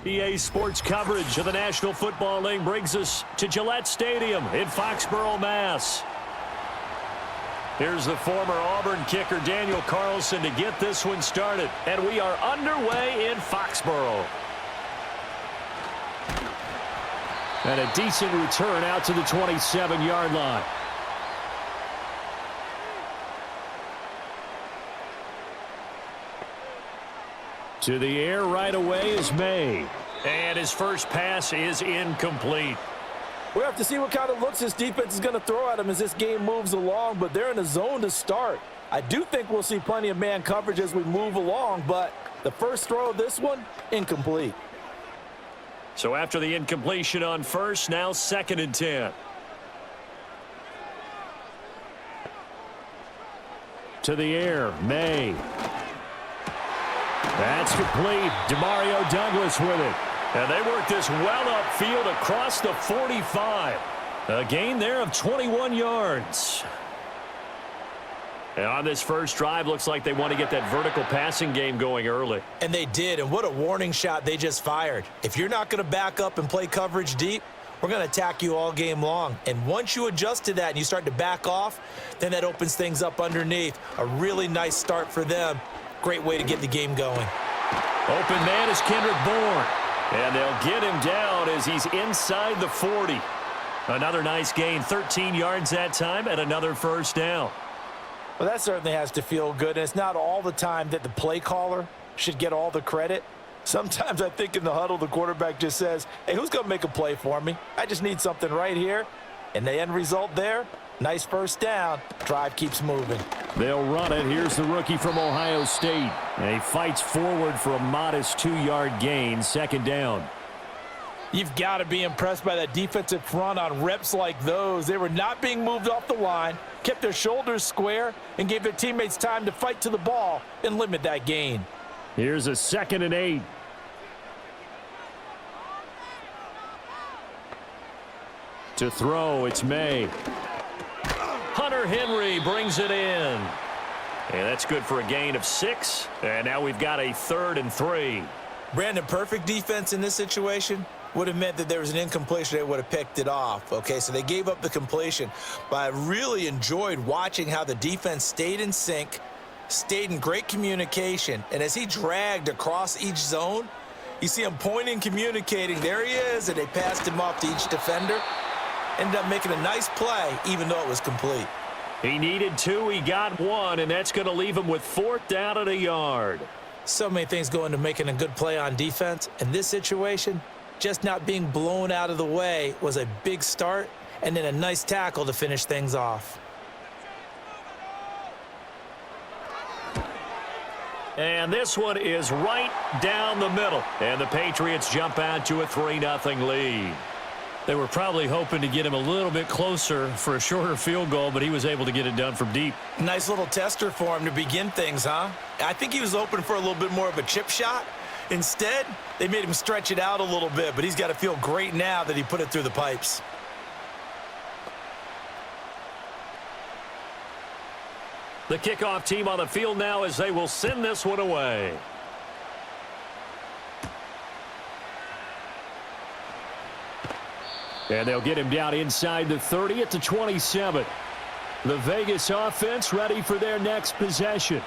EA Sports coverage of the National Football League brings us to Gillette Stadium in Foxborough, Mass. Here's the former Auburn kicker Daniel Carlson to get this one started. And we are underway in Foxborough. And a decent return out to the 27-yard line. To the air right away is May. And his first pass is incomplete. We'll have to see what kind of looks this defense is going to throw at him as this game moves along, but they're in a zone to start. I do think we'll see plenty of man coverage as we move along, but the first throw of this one, incomplete. So after the incompletion on first, now 2nd and 10. To the air, May. That's complete. Demario Douglas with it. And they work this well upfield across the 45. A gain there of 21 yards. And on this first drive, looks like they want to get that vertical passing game going early. And they did, and what a warning shot they just fired. If you're not going to back up and play coverage deep, we're going to attack you all game long. And once you adjust to that and you start to back off, then that opens things up underneath. A really nice start for them. Great way to get the game going. Open man is Kendrick Bourne. And they'll get him down as he's inside the 40. Another nice gain, 13 yards that time, and another first down. Well, that certainly has to feel good. And it's not all the time that the play caller should get all the credit. Sometimes I think in the huddle, the quarterback just says, hey, who's going to make a play for me? I just need something right here. And the end result there, nice first down. Drive keeps moving. They'll run it. Here's the rookie from Ohio State. And he fights forward for a modest 2-yard gain, 2nd down. You've got to be impressed by that defensive front on reps like those. They were not being moved off the line, kept their shoulders square, and gave their teammates time to fight to the ball and limit that gain. Here's a 2nd and 8. To throw, it's May. Hunter Henry brings it in. And that's good for a gain of 6. And now we've got a 3rd and 3. Brandon, perfect defense in this situation would have meant that there was an incompletion. They would have picked it off. Okay, so they gave up the completion. But I really enjoyed watching how the defense stayed in sync, stayed in great communication. And as he dragged across each zone, you see him pointing, communicating. There he is, and they passed him off to each defender. Ended up making a nice play, even though it was complete. He needed 2, he got 1, and that's going to leave him with 4th down and a yard. So many things go into making a good play on defense. In this situation, just not being blown out of the way was a big start, and then a nice tackle to finish things off. And this one is right down the middle. And the Patriots jump out to a 3-0 lead. They were probably hoping to get him a little bit closer for a shorter field goal, but he was able to get it done from deep. Nice little tester for him to begin things, huh? I think he was open for a little bit more of a chip shot. Instead, they made him stretch it out a little bit, but he's got to feel great now that he put it through the pipes. The kickoff team on the field now as they will send this one away. And they'll get him down inside the 30 at the 27. The Vegas offense ready for their next possession.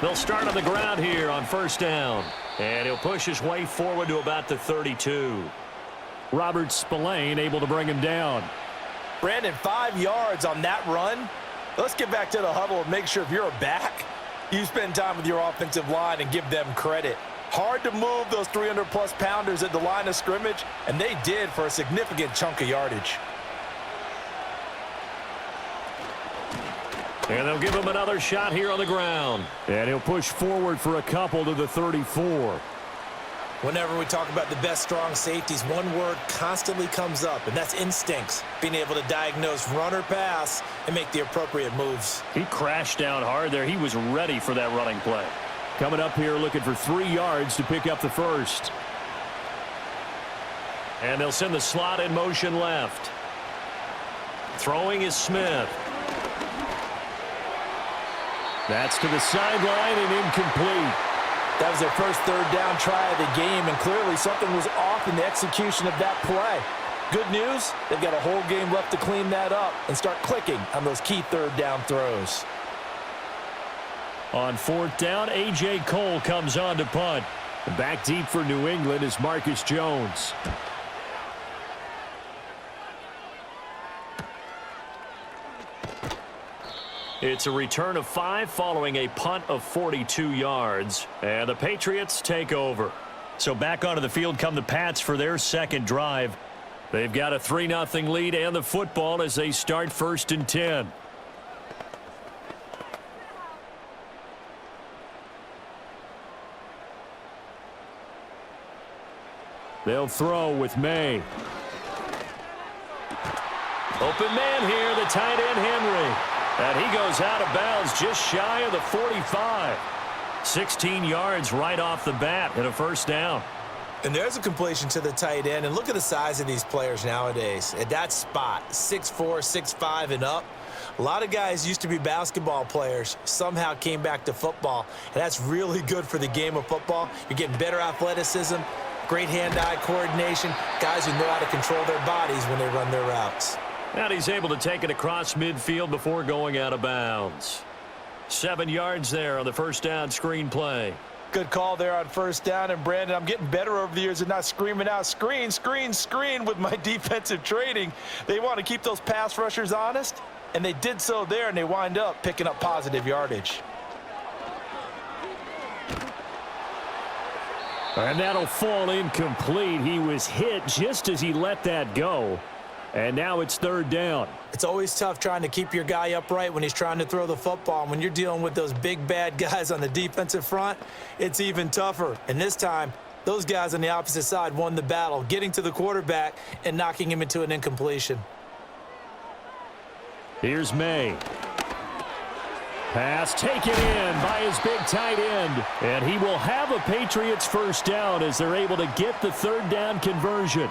They'll start on the ground here on 1st down. And he'll push his way forward to about the 32. Robert Spillane able to bring him down. Brandon, 5 yards on that run. Let's get back to the huddle and make sure if you're a back, you spend time with your offensive line and give them credit. Hard to move those 300-plus pounders at the line of scrimmage, and they did for a significant chunk of yardage. And they'll give him another shot here on the ground. And he'll push forward for a couple to the 34. Whenever we talk about the best strong safeties, one word constantly comes up, and that's instincts. Being able to diagnose run or pass and make the appropriate moves. He crashed down hard there. He was ready for that running play. coming up here looking for 3 yards to pick up the first. And they'll send the slot in motion left. Throwing is Smith. That's to the sideline and incomplete. That was their first third down try of the game, and clearly something was off in the execution of that play. Good news, they've got a whole game left to clean that up and start clicking on those key third down throws. On 4th down, A.J. Cole comes on to punt. Back deep for New England is Marcus Jones. It's a return of 5 following a punt of 42 yards. And the Patriots take over. So back onto the field come the Pats for their second drive. They've got a 3-0 lead and the football as they start 1st and 10. They'll throw with May. Open man here, the tight end Henry. And he goes out of bounds just shy of the 45. 16 yards right off the bat and a first down. And there's a completion to the tight end. And look at the size of these players nowadays. At that spot, 6'4", 6'5", and up. A lot of guys used to be basketball players, somehow came back to football. And that's really good for the game of football. You're getting better athleticism, great hand-eye coordination, guys who know how to control their bodies when they run their routes. And he's able to take it across midfield before going out of bounds. 7 yards there on the first down screen play. Good call there on first down. And, Brandon, I'm getting better over the years of not screaming out, screen, screen, screen with my defensive training. They want to keep those pass rushers honest, and they did so there, and they wind up picking up positive yardage. And that'll fall incomplete. He was hit just as he let that go. And now it's 3rd down. It's always tough trying to keep your guy upright when he's trying to throw the football. And when you're dealing with those big, bad guys on the defensive front, it's even tougher. And this time, those guys on the opposite side won the battle, getting to the quarterback and knocking him into an incompletion. Here's May. Pass taken in by his big tight end. And he will have a Patriots first down as they're able to get the 3rd down conversion.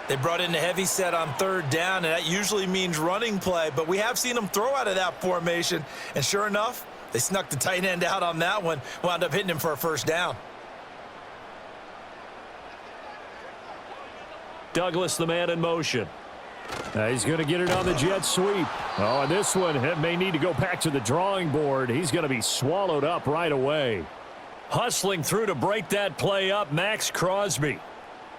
They brought in a heavy set on 3rd down, and that usually means running play. But we have seen them throw out of that formation. And sure enough, they snuck the tight end out on that one, wound up hitting him for a first down. Douglas, the man in motion. He's going to get it on the jet sweep. Oh, and this one may need to go back to the drawing board. He's going to be swallowed up right away. Hustling through to break that play up, Max Crosby.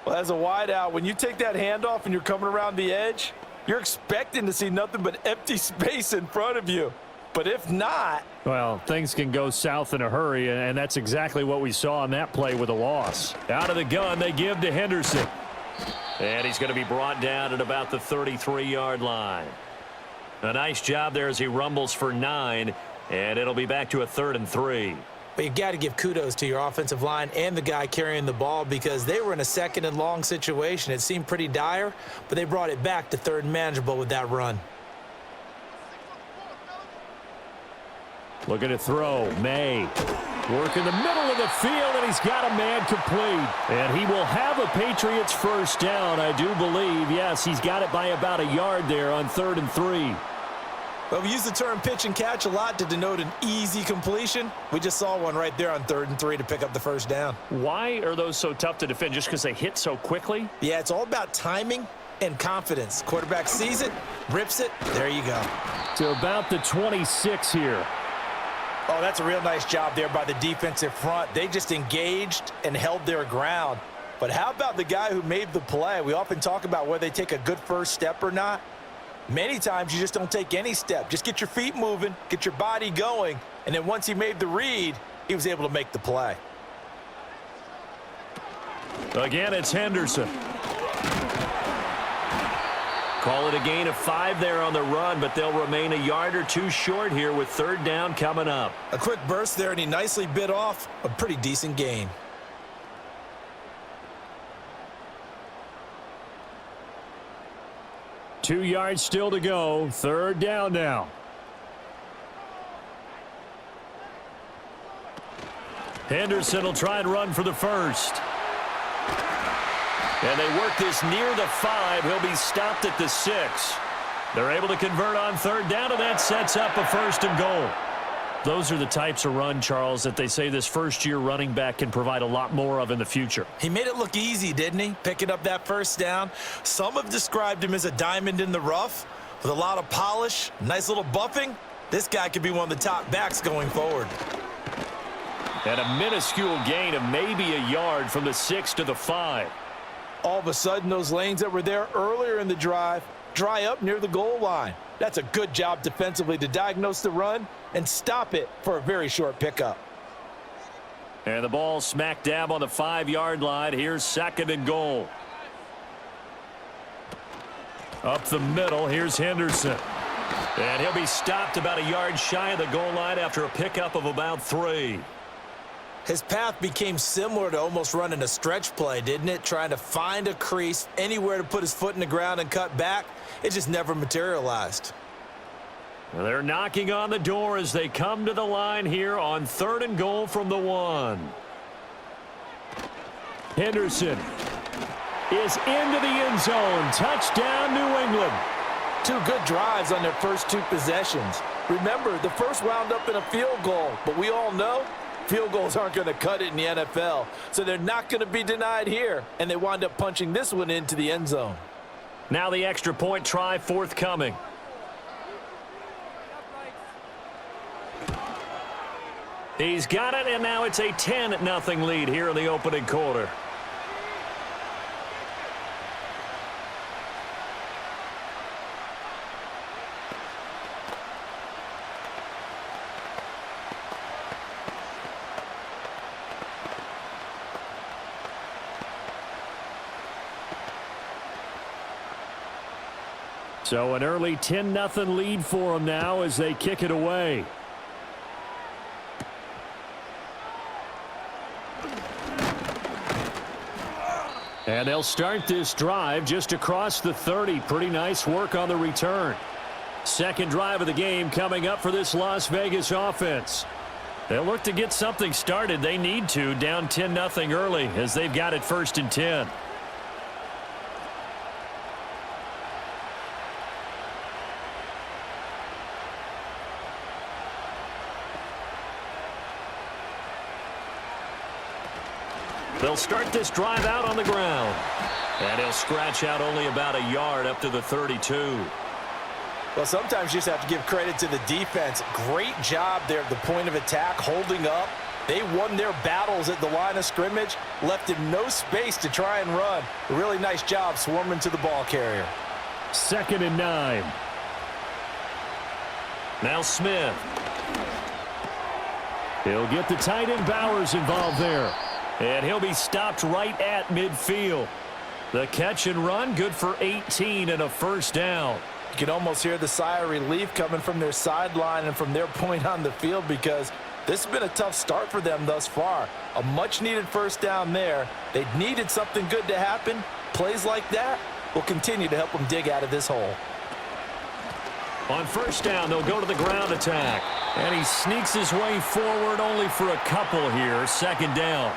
Well, as a wideout, when you take that handoff and you're coming around the edge, you're expecting to see nothing but empty space in front of you. But if not... Well, things can go south in a hurry, and that's exactly what we saw on that play with a loss. Out of the gun, they give to Henderson. And he's going to be brought down at about the 33-yard line. A nice job there as he rumbles for 9, and it'll be back to a 3rd and 3. But you got to give kudos to your offensive line and the guy carrying the ball because they were in a 2nd and long situation. It seemed pretty dire, but they brought it back to 3rd and manageable with that run. Looking to throw. May. Work in the middle of the field, and he's got a man complete. And he will have a Patriots first down, I do believe. Yes, he's got it by about a yard there on 3rd and 3. Well, we use the term pitch and catch a lot to denote an easy completion. We just saw one right there on 3rd and 3 to pick up the first down. Why are those so tough to defend? Just because they hit so quickly? Yeah, it's all about timing and confidence. Quarterback sees it, rips it, there you go. To about the 26 here. Oh, that's a real nice job there by the defensive front. They just engaged and held their ground. But how about the guy who made the play? We often talk about whether they take a good first step or not. Many times you just don't take any step. Just get your feet moving, get your body going, and then once he made the read, he was able to make the play. Again, it's Henderson. Call it a gain of 5 there on the run, but they'll remain a yard or 2 short here with 3rd down coming up. A quick burst there, and he nicely bit off a pretty decent gain. Two yards still to go. 3rd down now. Henderson will try and run for the first. And they work this near the 5. He'll be stopped at the 6. They're able to convert on third down, and that sets up a 1st and goal. Those are the types of run, Charles, that they say this first-year running back can provide a lot more of in the future. He made it look easy, didn't he? Picking up that 1st down. Some have described him as a diamond in the rough with a lot of polish, nice little buffing. This guy could be one of the top backs going forward. And a minuscule gain of maybe a yard from the 6 to the 5. All of a sudden, those lanes that were there earlier in the drive dry up near the goal line. That's a good job defensively to diagnose the run and stop it for a very short pickup. And the ball smack dab on the 5-yard line. Here's 2nd and goal. Up the middle, here's Henderson. And he'll be stopped about a yard shy of the goal line after a pickup of about 3. His path became similar to almost running a stretch play, didn't it? Trying to find a crease, anywhere to put his foot in the ground and cut back. It just never materialized. Well, they're knocking on the door as they come to the line here on 3rd and goal from the 1. Henderson is into the end zone. Touchdown, New England. 2 good drives on their first 2 possessions. Remember, the first wound up in a field goal, but we all know field goals aren't going to cut it in the NFL, so they're not going to be denied here, and they wind up punching this one into the end zone. Now the extra point try forthcoming. He's got it, and now it's a 10-0 lead here in the opening quarter. So an early 10-0 lead for them now as they kick it away. And they'll start this drive just across the 30. Pretty nice work on the return. 2nd drive of the game coming up for this Las Vegas offense. They'll look to get something started. They need to, down 10-0 early as they've got it 1st and 10. They'll start this drive out on the ground. And he'll scratch out only about a yard up to the 32. Well, sometimes you just have to give credit to the defense. Great job there at the point of attack, holding up. They won their battles at the line of scrimmage, left him no space to try and run. A really nice job swarming to the ball carrier. 2nd and 9. Now Smith. He'll get the tight end Bowers involved there. And he'll be stopped right at midfield. The catch and run, good for 18 and a 1st down. You can almost hear the sigh of relief coming from their sideline and from their point on the field because this has been a tough start for them thus far. A much-needed 1st down there. They needed something good to happen. Plays like that will continue to help them dig out of this hole. On 1st down, they'll go to the ground attack. And he sneaks his way forward only for a couple here. 2nd down.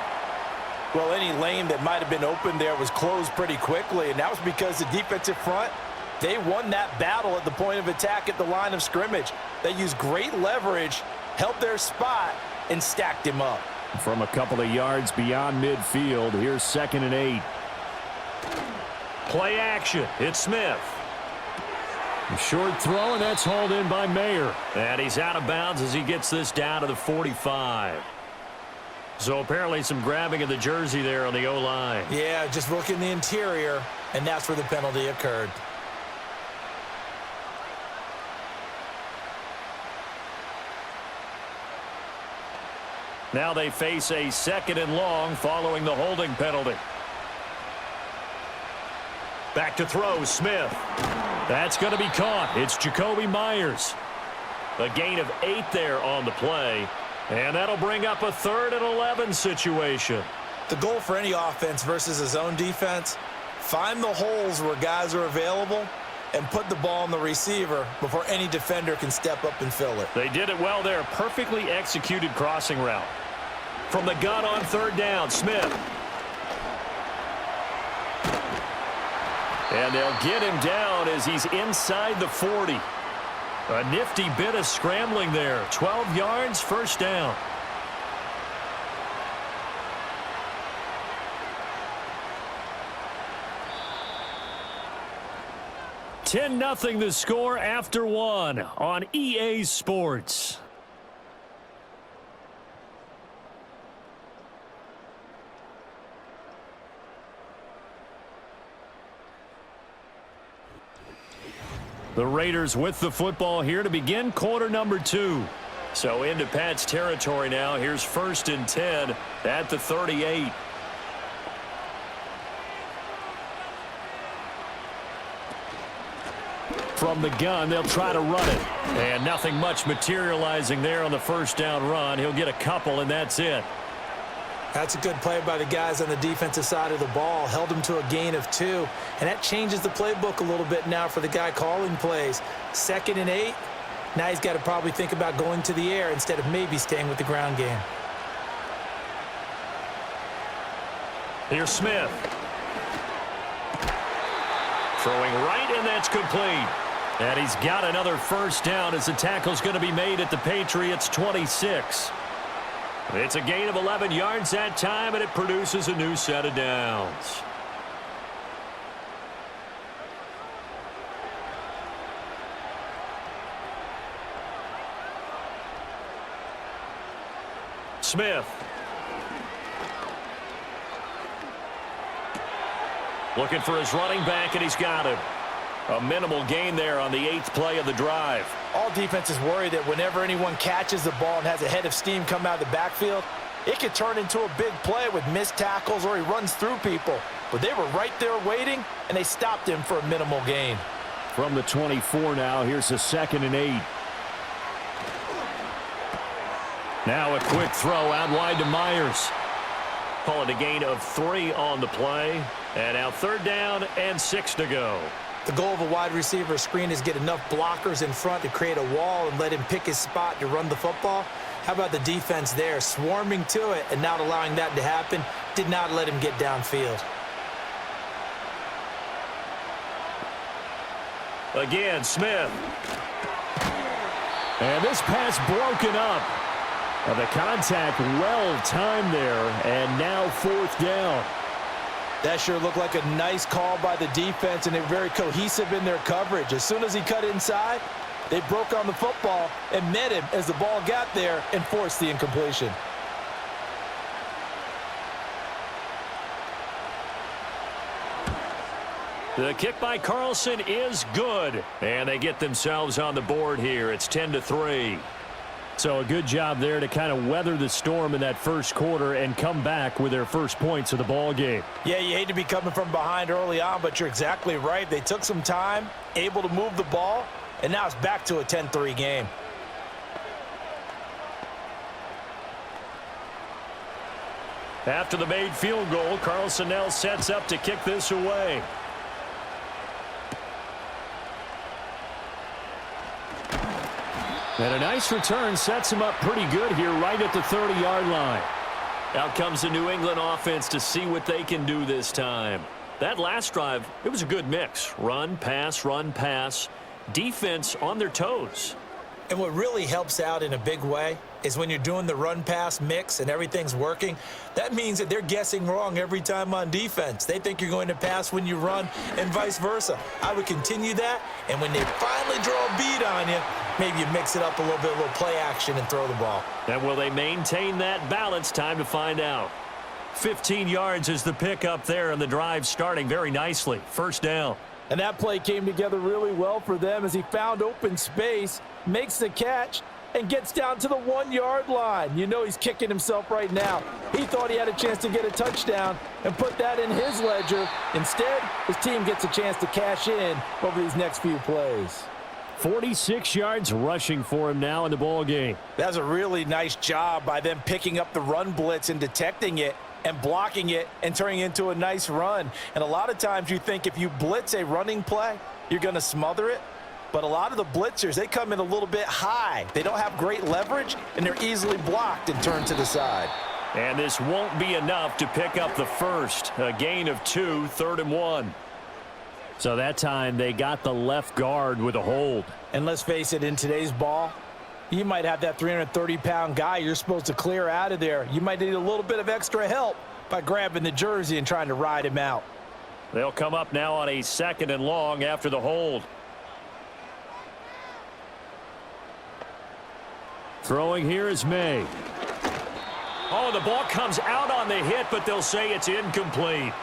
Well, any lane that might have been open there was closed pretty quickly, and that was because the defensive front, they won that battle at the point of attack at the line of scrimmage. They used great leverage, held their spot, and stacked him up. From a couple of yards beyond midfield, here's 2nd and 8. Play action. It's Smith. A short throw, and that's hauled in by Mayer. And he's out of bounds as he gets this down to the 45. So apparently some grabbing of the jersey there on the O-line. Yeah, just look in the interior, and that's where the penalty occurred. Now they face a 2nd and long following the holding penalty. Back to throw, Smith. That's going to be caught. It's Jacoby Myers. A gain of 8 there on the play. And that'll bring up a 3rd and 11 situation. The goal for any offense versus his own defense, find the holes where guys are available and put the ball on the receiver before any defender can step up and fill it. They did it well there. Perfectly executed crossing route. From the gun on third down, Smith. And they'll get him down as he's inside the 40. A nifty bit of scrambling there. 12 yards, first down. (10-0) the score after one on EA Sports. The Raiders with the football here to begin quarter number 2. So into Pat's territory now. Here's 1st and 10 at the 38. From the gun, they'll try to run it. And nothing much materializing there on the first down run. He'll get a couple, and that's it. That's a good play by the guys on the defensive side of the ball. Held them to a gain of 2. And that changes the playbook a little bit now for the guy calling plays. 2nd and 8. Now he's got to probably think about going to the air instead of maybe staying with the ground game. Here's Smith. Throwing right, and that's complete. And he's got another first down as the tackle's going to be made at the Patriots' 26. It's a gain of 11 yards that time, and it produces a new set of downs. Smith. Looking for his running back, and he's got him. A minimal gain there on the 8th play of the drive. All defenses worry that whenever anyone catches the ball and has a head of steam come out of the backfield, it could turn into a big play with missed tackles or he runs through people. But they were right there waiting, and they stopped him for a minimal gain. From the 24 now, here's a 2nd and 8. Now a quick throw out wide to Myers. Call it a gain of 3 on the play. And now 3rd down and 6 to go. The goal of a wide receiver screen is get enough blockers in front to create a wall and let him pick his spot to run the football. How about the defense there, swarming to it and not allowing that to happen? Did not let him get downfield. Again, Smith. And this pass broken up. The contact well timed there, and now 4th down. That sure looked like a nice call by the defense, and they're very cohesive in their coverage. As soon as he cut inside, they broke on the football and met him as the ball got there and forced the incompletion. The kick by Carlson is good, and they get themselves on the board here. It's 10-3. So a good job there to kind of weather the storm in that first quarter and come back with their first points of the ball game. Yeah, you hate to be coming from behind early on, but you're exactly right. They took some time, able to move the ball, and now it's back to a 10-3 game. After the made field goal, Carlson now sets up to kick this away. And a nice return sets him up pretty good here right at the 30-yard line. Out comes the New England offense to see what they can do this time. That last drive, it was a good mix. Run, pass, defense on their toes. And what really helps out in a big way is when you're doing the run-pass mix and everything's working, that means that they're guessing wrong every time on defense. They think you're going to pass when you run and vice versa. I would continue that, and when they finally draw a bead on you, maybe you mix it up a little bit, a little play action and throw the ball. And will they maintain that balance? Time to find out. 15 yards is the pickup there, and the drive starting very nicely. First down. And that play came together really well for them as he found open space, makes the catch, and gets down to the 1-yard line. You know he's kicking himself right now. He thought he had a chance to get a touchdown and put that in his ledger. Instead, his team gets a chance to cash in over these next few plays. 46 yards rushing for him now in the ball game. That's a really nice job by them picking up the run blitz and detecting it and blocking it and turning it into a nice run. And a lot of times you think if you blitz a running play, you're going to smother it. But a lot of the blitzers, they come in a little bit high. They don't have great leverage, and they're easily blocked and turned to the side. And this won't be enough to pick up the first. A gain of 2, 3rd and 1. So that time they got the left guard with a hold. And let's face it, in today's ball, you might have that 330-pound guy you're supposed to clear out of there. You might need a little bit of extra help by grabbing the jersey and trying to ride him out. They'll come up now on a 2nd and long after the hold. Throwing here is May. Oh, the ball comes out on the hit, but they'll say it's incomplete.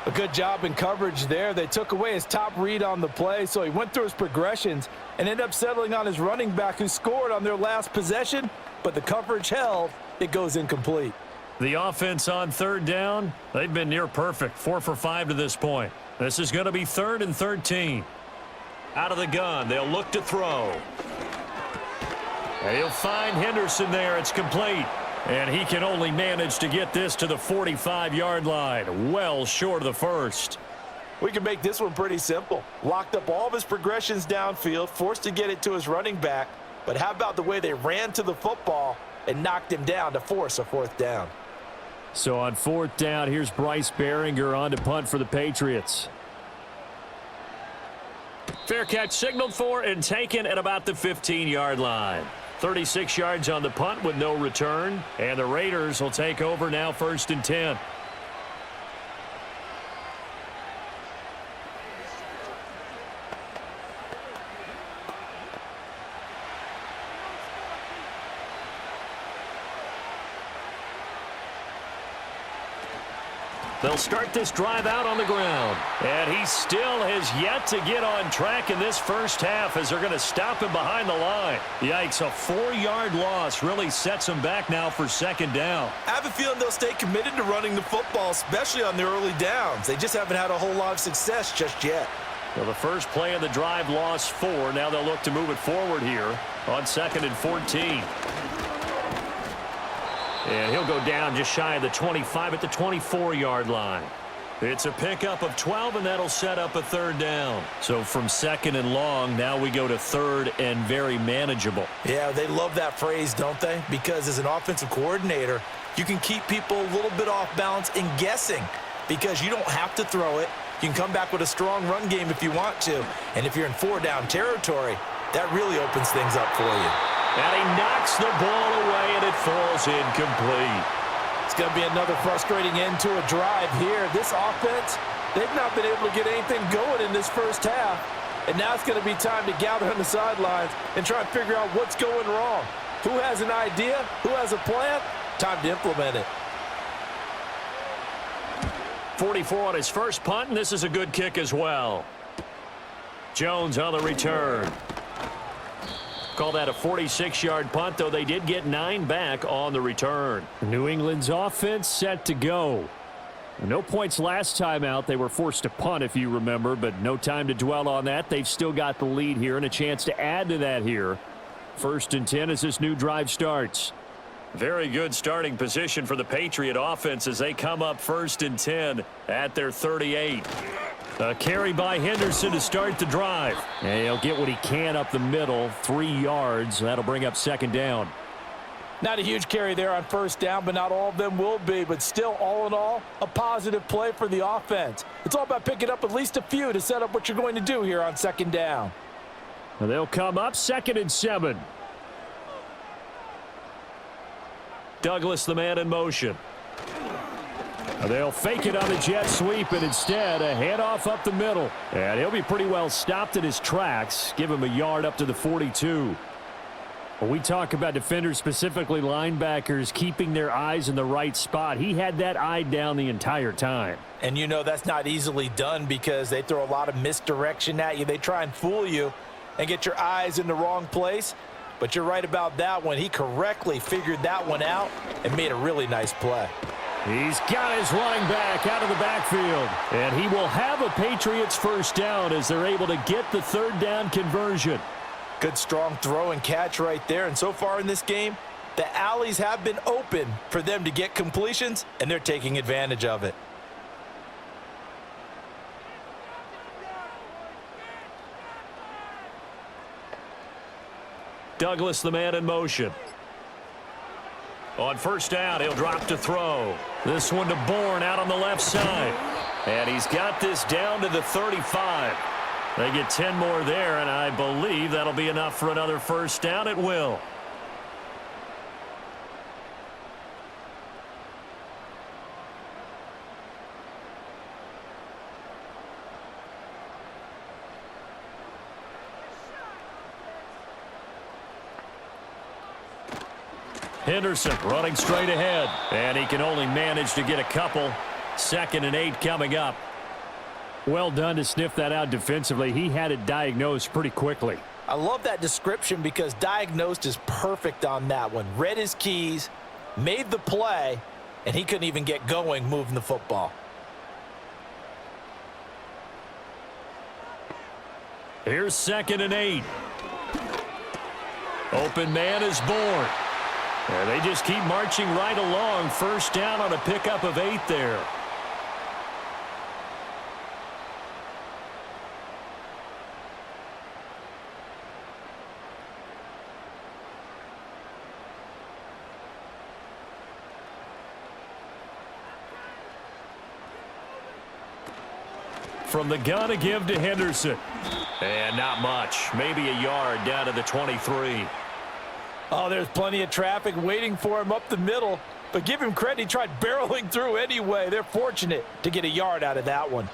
A good job in coverage there. They took away his top read on the play, so he went through his progressions and ended up settling on his running back who scored on their last possession, but the coverage held. It goes incomplete. The offense on 3rd down, they've been near perfect, 4 for 5 to this point. This is going to be 3rd and 13. Out of the gun, they'll look to throw. And he'll find Henderson there. It's complete. And he can only manage to get this to the 45-yard line, well short of the first. We can make this one pretty simple. Locked up all of his progressions downfield, forced to get it to his running back. But how about the way they ran to the football and knocked him down to force a 4th down? So on 4th down, here's Bryce Behringer on to punt for the Patriots. Fair catch signaled for and taken at about the 15-yard line. 36 yards on the punt with no return. And the Raiders will take over now 1st and 10. They'll start this drive out on the ground. And he still has yet to get on track in this first half as they're going to stop him behind the line. Yikes, a 4-yard loss really sets him back now for 2nd down. I have a feeling they'll stay committed to running the football, especially on their early downs. They just haven't had a whole lot of success just yet. Well, the first play of the drive lost 4. Now they'll look to move it forward here on 2nd and 14. And he'll go down just shy of the 25 at the 24-yard line. It's a pickup of 12, and that'll set up a 3rd down. So from 2nd and long, now we go to 3rd and very manageable. Yeah, they love that phrase, don't they? Because as an offensive coordinator, you can keep people a little bit off balance and guessing because you don't have to throw it. You can come back with a strong run game if you want to. And if you're in 4-down territory, that really opens things up for you. And he knocks the ball away, and it falls incomplete. It's going to be another frustrating end to a drive here. This offense, they've not been able to get anything going in this first half. And now it's going to be time to gather on the sidelines and try and figure out what's going wrong. Who has an idea? Who has a plan? Time to implement it. 44 on his first punt, and this is a good kick as well. Jones on the return. Call that a 46-yard punt, though they did get 9 back on the return. New England's offense set to go. No points last time out. They were forced to punt, if you remember, but no time to dwell on that. They've still got the lead here and a chance to add to that here. 1st and 10 as this new drive starts. Very good starting position for the Patriot offense as they come up 1st and 10 at their 38. A carry by Henderson to start the drive. And he'll get what he can up the middle, 3 yards. That'll bring up 2nd down. Not a huge carry there on 1st down, but not all of them will be. But still, all in all, a positive play for the offense. It's all about picking up at least a few to set up what you're going to do here on 2nd down. And they'll come up 2nd and 7. Douglas, the man in motion. They'll fake it on the jet sweep, and instead a handoff up the middle. And he'll be pretty well stopped in his tracks. Give him a yard up to the 42. When we talk about defenders, specifically linebackers, keeping their eyes in the right spot, he had that eye down the entire time. And you know that's not easily done because they throw a lot of misdirection at you. They try and fool you and get your eyes in the wrong place. But you're right about that one. He correctly figured that one out and made a really nice play. He's got his running back out of the backfield. And he will have a Patriots 1st down as they're able to get the 3rd down conversion. Good strong throw and catch right there. And so far in this game, the alleys have been open for them to get completions, and they're taking advantage of it. Douglas, the man in motion. On first down, he'll drop to throw. This one to Bourne out on the left side. And he's got this down to the 35. They get 10 more there, and I believe that'll be enough for another first down. It will. Henderson running straight ahead, and he can only manage to get a couple. 2nd and 8 coming up. Well done to sniff that out defensively. He had it diagnosed pretty quickly. I love that description because diagnosed is perfect on that one. Read his keys, made the play, and he couldn't even get going moving the football. Here's 2nd and 8. Open man is Bourne. And they just keep marching right along. First down on a pickup of 8 there. From the gun, a give to Henderson. And not much. Maybe a yard down to the 23. Oh, there's plenty of traffic waiting for him up the middle. But give him credit, he tried barreling through anyway. They're fortunate to get a yard out of that one.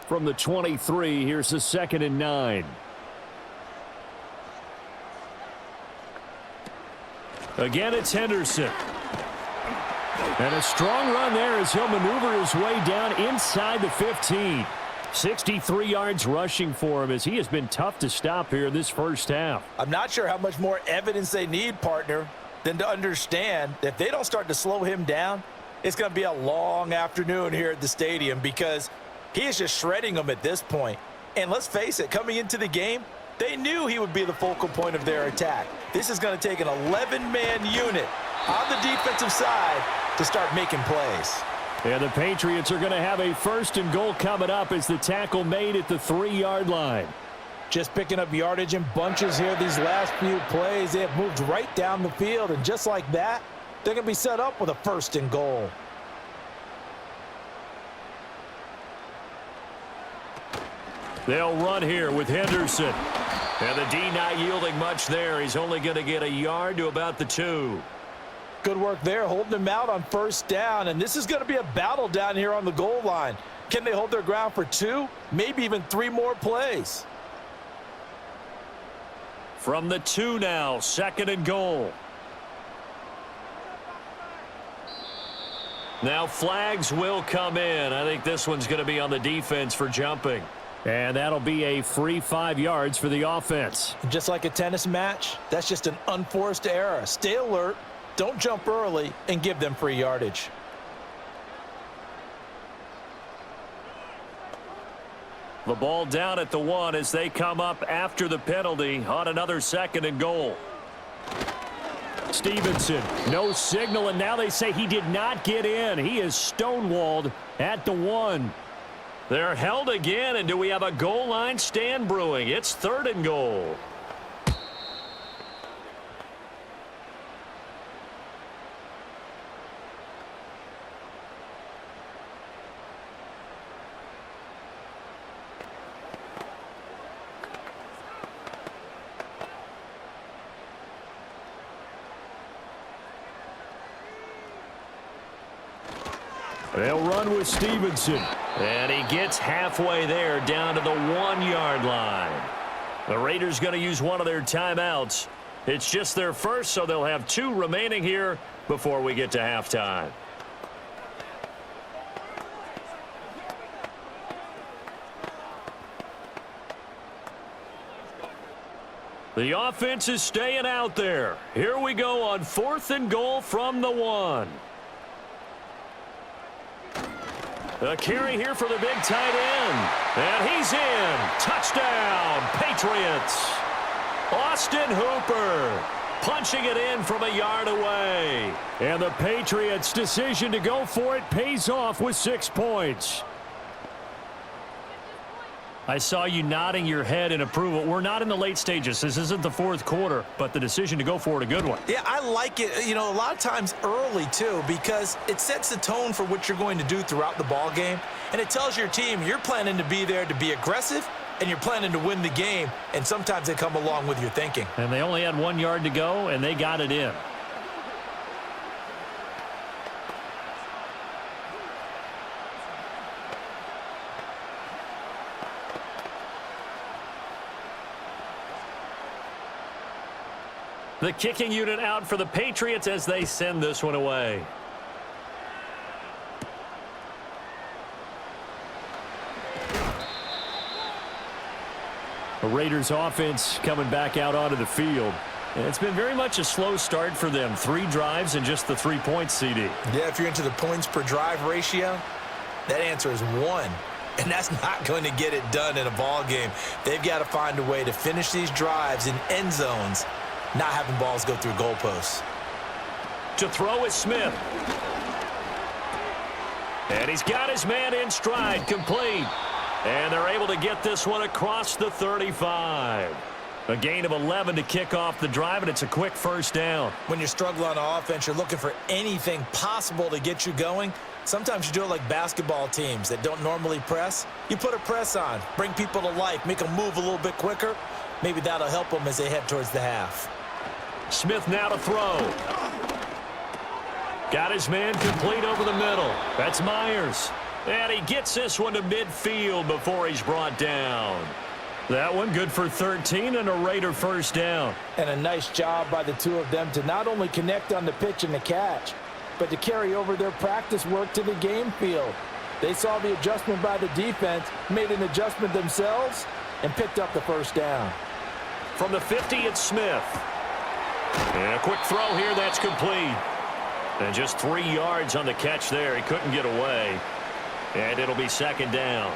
From the 23, here's the 2nd and 9. Again, it's Henderson. And a strong run there as he'll maneuver his way down inside the 15. 63 yards rushing for him as he has been tough to stop here in this first half. I'm not sure how much more evidence they need, partner, than to understand that if they don't start to slow him down, it's going to be a long afternoon here at the stadium because he is just shredding them at this point. And let's face it, coming into the game, they knew he would be the focal point of their attack. This is going to take an 11-man unit on the defensive side to start making plays. And the Patriots are going to have a 1st and goal coming up as the tackle made at the 3-yard line. Just picking up yardage in bunches here these last few plays. They have moved right down the field, and just like that, they're going to be set up with a 1st and goal. They'll run here with Henderson. And the D not yielding much there. He's only going to get a yard to about the 2. Good work there, holding them out on first down. And this is going to be a battle down here on the goal line. Can they hold their ground for 2, maybe even 3 more plays? From the 2 now, 2nd and goal. Now flags will come in. I think this one's going to be on the defense for jumping. And that'll be a free 5 yards for the offense. Just like a tennis match, that's just an unforced error. Stay alert, don't jump early, and give them free yardage. The ball down at the 1 as they come up after the penalty on another 2nd and goal. Stevenson, no signal, and now they say he did not get in. He is stonewalled at the 1. They're held again, and do we have a goal line stand brewing? It's 3rd and goal. They'll run with Stevenson. And he gets halfway there down to the 1-yard line. The Raiders going to use one of their timeouts. It's just their first, so they'll have 2 remaining here before we get to halftime. The offense is staying out there. Here we go on 4th and goal from the 1. A carry here for the big tight end. And he's in. Touchdown, Patriots. Austin Hooper punching it in from a yard away. And the Patriots' decision to go for it pays off with 6 points. I saw you nodding your head in approval. We're not in the late stages. This isn't the fourth quarter, but the decision to go for it, a good one. Yeah, I like it, you know, a lot of times early, too, because it sets the tone for what you're going to do throughout the ball game, and it tells your team you're planning to be there to be aggressive, and you're planning to win the game, and sometimes they come along with your thinking. And they only had 1 yard to go, and they got it in. The kicking unit out for the Patriots as they send this one away. The Raiders offense coming back out onto the field. And it's been very much a slow start for them. 3 drives and just the 3 points, CD. Yeah, if you're into the points per drive ratio, that answer is 1. And that's not going to get it done in a ball game. They've got to find a way to finish these drives in end zones, not having balls go through goalposts. To throw is Smith. And he's got his man in stride, complete. And they're able to get this one across the 35. A gain of 11 to kick off the drive, and it's a quick first down. When you're struggling on offense, you're looking for anything possible to get you going. Sometimes you do it like basketball teams that don't normally press. You put a press on, bring people to life, make them move a little bit quicker. Maybe that'll help them as they head towards the half. Smith now to throw. Got his man complete over the middle. That's Myers. And he gets this one to midfield before he's brought down. That one good for 13 and a Raider first down. And a nice job by the two of them to not only connect on the pitch and the catch, but to carry over their practice work to the game field. They saw the adjustment by the defense, made an adjustment themselves, and picked up the first down. From the 50, it's Smith. And a quick throw here, that's complete. And just 3 yards on the catch there. He couldn't get away. And it'll be second down.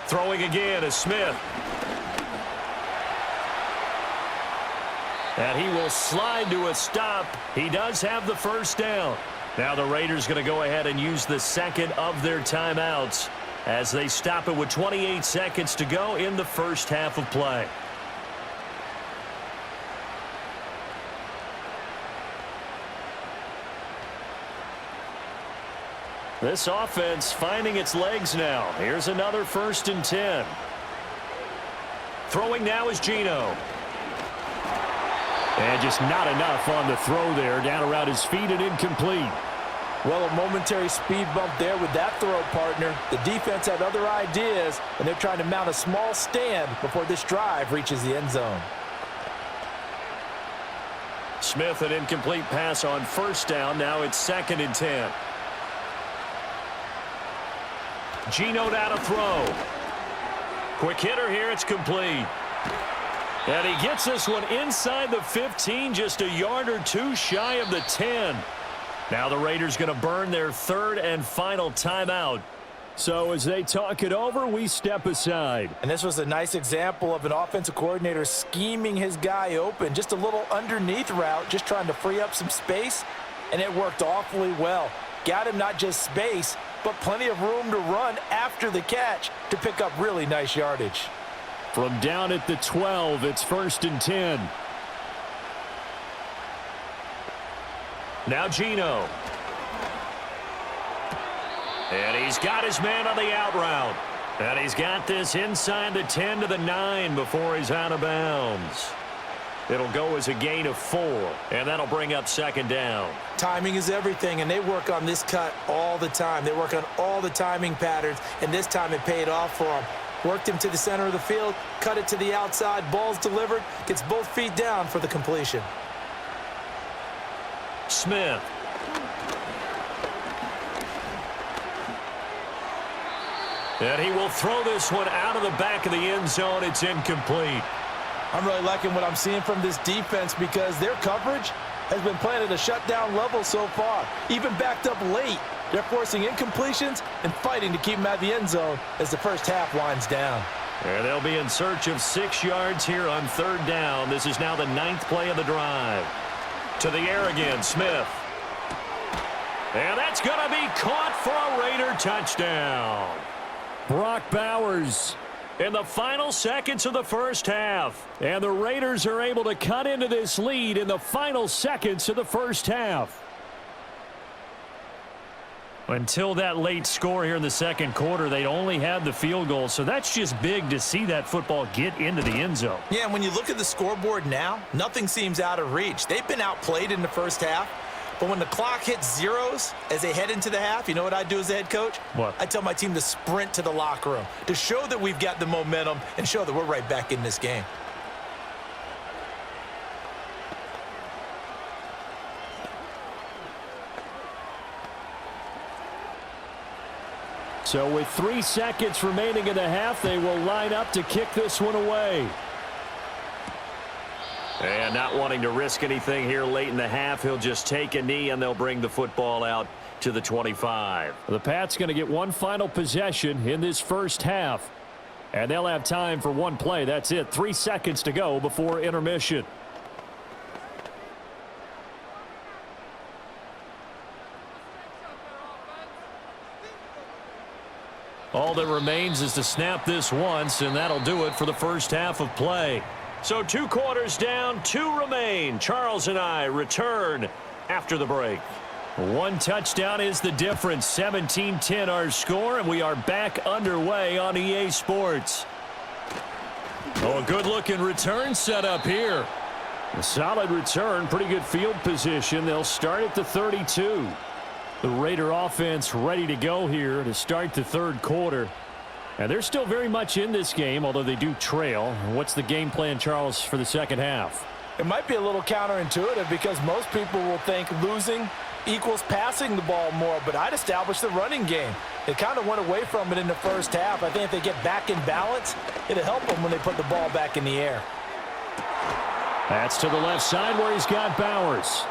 Throwing again is Smith. And he will slide to a stop. He does have the first down. Now the Raiders going to go ahead and use the second of their timeouts as they stop it with 28 seconds to go in the first half of play. This offense finding its legs now. Here's another 1st and 10. Throwing now is Geno. And just not enough on the throw there. Down around his feet and incomplete. Well, a momentary speed bump there with that throw, partner. The defense had other ideas, and they're trying to mount a small stand before this drive reaches the end zone. Smith, an incomplete pass on first down. Now it's 2nd and 10. Geno down to throw. Quick hitter here. It's complete. And he gets this one inside the 15, just a yard or 2 shy of the 10. Now the Raiders going to burn their 3rd and final timeout. So as they talk it over, we step aside. And this was a nice example of an offensive coordinator scheming his guy open. Just a little underneath route, just trying to free up some space. And it worked awfully well. Got him not just space, but plenty of room to run after the catch to pick up really nice yardage. From down at the 12, it's 1st and 10. Now Geno. And he's got his man on the out route. And he's got this inside the 10 to the 9 before he's out of bounds. It'll go as a gain of 4, and that'll bring up 2nd down. Timing is everything, and they work on this cut all the time. They work on all the timing patterns, and this time it paid off for them. Worked him to the center of the field, cut it to the outside, ball's delivered, gets both feet down for the completion. Smith. And he will throw this one out of the back of the end zone. It's incomplete. I'm really liking what I'm seeing from this defense because their coverage has been playing at a shutdown level so far. Even backed up late, they're forcing incompletions and fighting to keep them out of the end zone as the first half winds down. And they'll be in search of 6 yards here on 3rd down. This is now the 9th play of the drive. To the air again, Smith. And that's going to be caught for a Raider touchdown. Brock Bowers In the final seconds of the first half. And the Raiders are able to cut into this lead in the final seconds of the first half. Until that late score here in the second quarter, they only had the field goal. So that's just big to see that football get into the end zone. Yeah, and when you look at the scoreboard now, nothing seems out of reach. They've been outplayed in the first half. But when the clock hits zeros as they head into the half, you know what I do as the head coach? What? I tell my team to sprint to the locker room to show that we've got the momentum and show that we're right back in this game. So with 3 seconds remaining in the half, they will line up to kick this one away. And not wanting to risk anything here late in the half, he'll just take a knee and they'll bring the football out to the 25. The Pats going to get one final possession in this first half. And they'll have time for one play. That's it. 3 seconds to go before intermission. All that remains is to snap this once, and that'll do it for the first half of play. So 2 quarters down, 2 remain. Charles and I return after the break. 1 touchdown is the difference. 17-10 our score, and we are back underway on EA Sports. Oh, a good-looking return set up here. A solid return, pretty good field position. They'll start at the 32. The Raider offense ready to go here to start the third quarter. And they're still very much in this game, although they do trail. What's the game plan, Charles, for the second half? It might be a little counterintuitive because most people will think losing equals passing the ball more, but I'd establish the running game. They kind of went away from it in the first half. I think if they get back in balance, it'll help them when they put the ball back in the air. That's to the left side where he's got Bowers.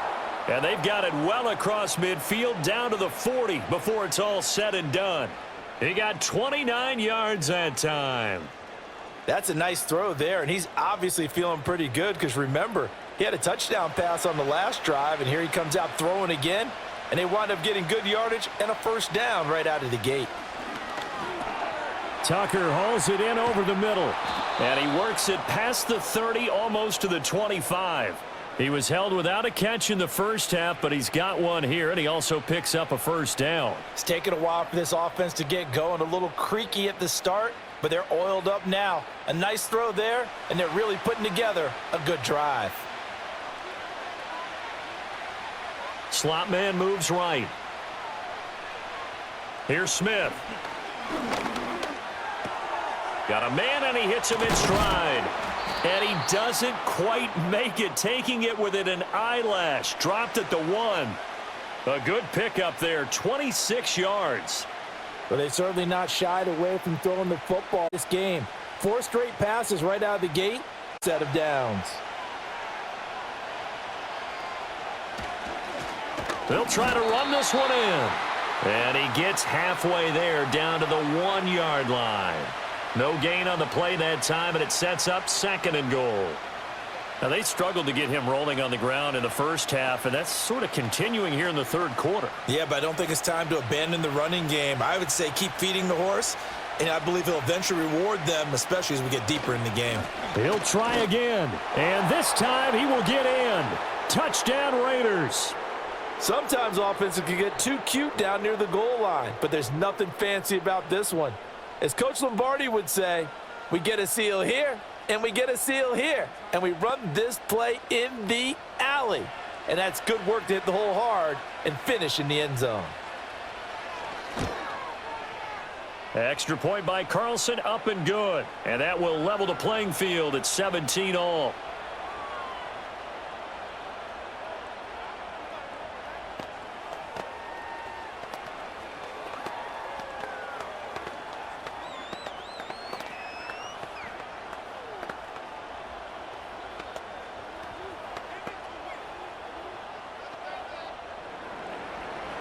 And they've got it well across midfield down to the 40 before it's all said and done. He got 29 yards that time. That's a nice throw there, and he's obviously feeling pretty good because, remember, he had a touchdown pass on the last drive, and here he comes out throwing again, and they wind up getting good yardage and a first down right out of the gate. Tucker hauls it in over the middle. And he works it past the 30, almost to the 25. He was held without a catch in the first half, but he's got one here, and he also picks up a first down. It's taken a while for this offense to get going. A little creaky at the start, but they're oiled up now. A nice throw there, and they're really putting together a good drive. Slot man moves right. Here's Smith. Got a man, and he hits him in stride. And he doesn't quite make it, taking it within an eyelash. Dropped at the 1. A good pickup there, 26 yards. But they certainly not shied away from throwing the football this game. 4 straight passes right out of the gate, set of downs. They'll try to run this one in. And he gets halfway there down to the 1-yard line. No gain on the play that time, and it sets up 2nd and goal. Now, they struggled to get him rolling on the ground in the first half, and that's sort of continuing here in the third quarter. Yeah, but I don't think it's time to abandon the running game. I would say keep feeding the horse, and I believe he'll eventually reward them, especially as we get deeper in the game. He'll try again, and this time he will get in. Touchdown, Raiders. Sometimes offenses can get too cute down near the goal line, but there's nothing fancy about this one. As Coach Lombardi would say, we get a seal here, and we get a seal here, and we run this play in the alley. And that's good work to hit the hole hard and finish in the end zone. Extra point by Carlson, up and good. And that will level the playing field at 17 all.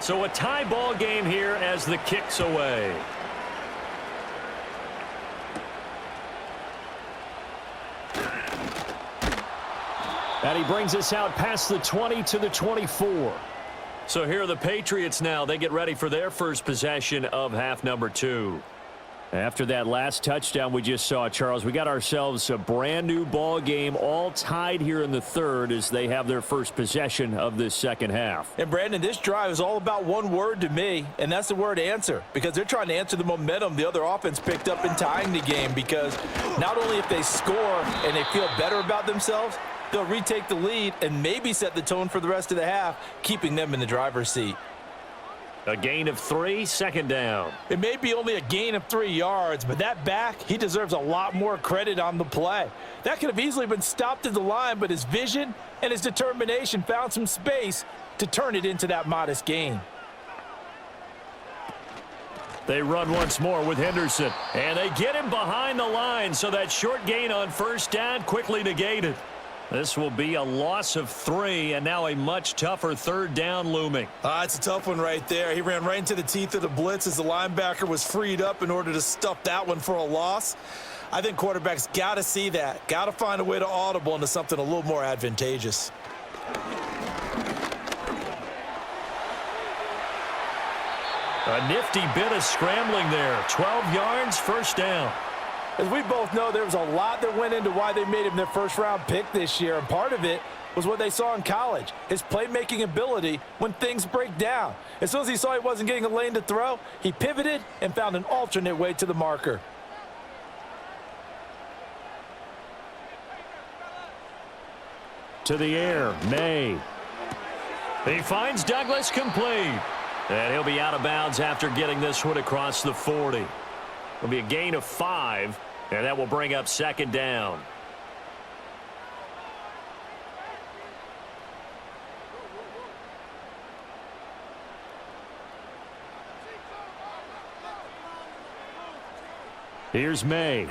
So a tie ball game here as the kick's away. And he brings us out past the 20 to the 24. So here are the Patriots now. They get ready for their first possession of half number 2. After that last touchdown we just saw, Charles, we got ourselves a brand new ball game, all tied here in the third as they have their first possession of this second half. And Brandon, this drive is all about one word to me, and that's the word answer, because they're trying to answer the momentum the other offense picked up in tying the game, because not only if they score and they feel better about themselves, they'll retake the lead and maybe set the tone for the rest of the half, keeping them in the driver's seat. A gain of 3, second down. It may be only a gain of 3 yards, but that back, he deserves a lot more credit on the play. That could have easily been stopped at the line, but his vision and his determination found some space to turn it into that modest gain. They run once more with Henderson, and they get him behind the line, so that short gain on first down quickly negated. This will be a loss of 3, and now a much tougher third down looming. It's a tough one right there. He ran right into the teeth of the blitz as the linebacker was freed up in order to stuff that one for a loss. I think quarterbacks got to see that. Got to find a way to audible into something a little more advantageous. A nifty bit of scrambling there. 12 yards, first down. As we both know, there was a lot that went into why they made him their first-round pick this year, and part of it was what they saw in college, his playmaking ability when things break down. As soon as he saw he wasn't getting a lane to throw, he pivoted and found an alternate way to the marker. To the air, May. He finds Douglas complete. And he'll be out of bounds after getting this one across the 40. It'll be a gain of 5, and that will bring up second down. Here's May.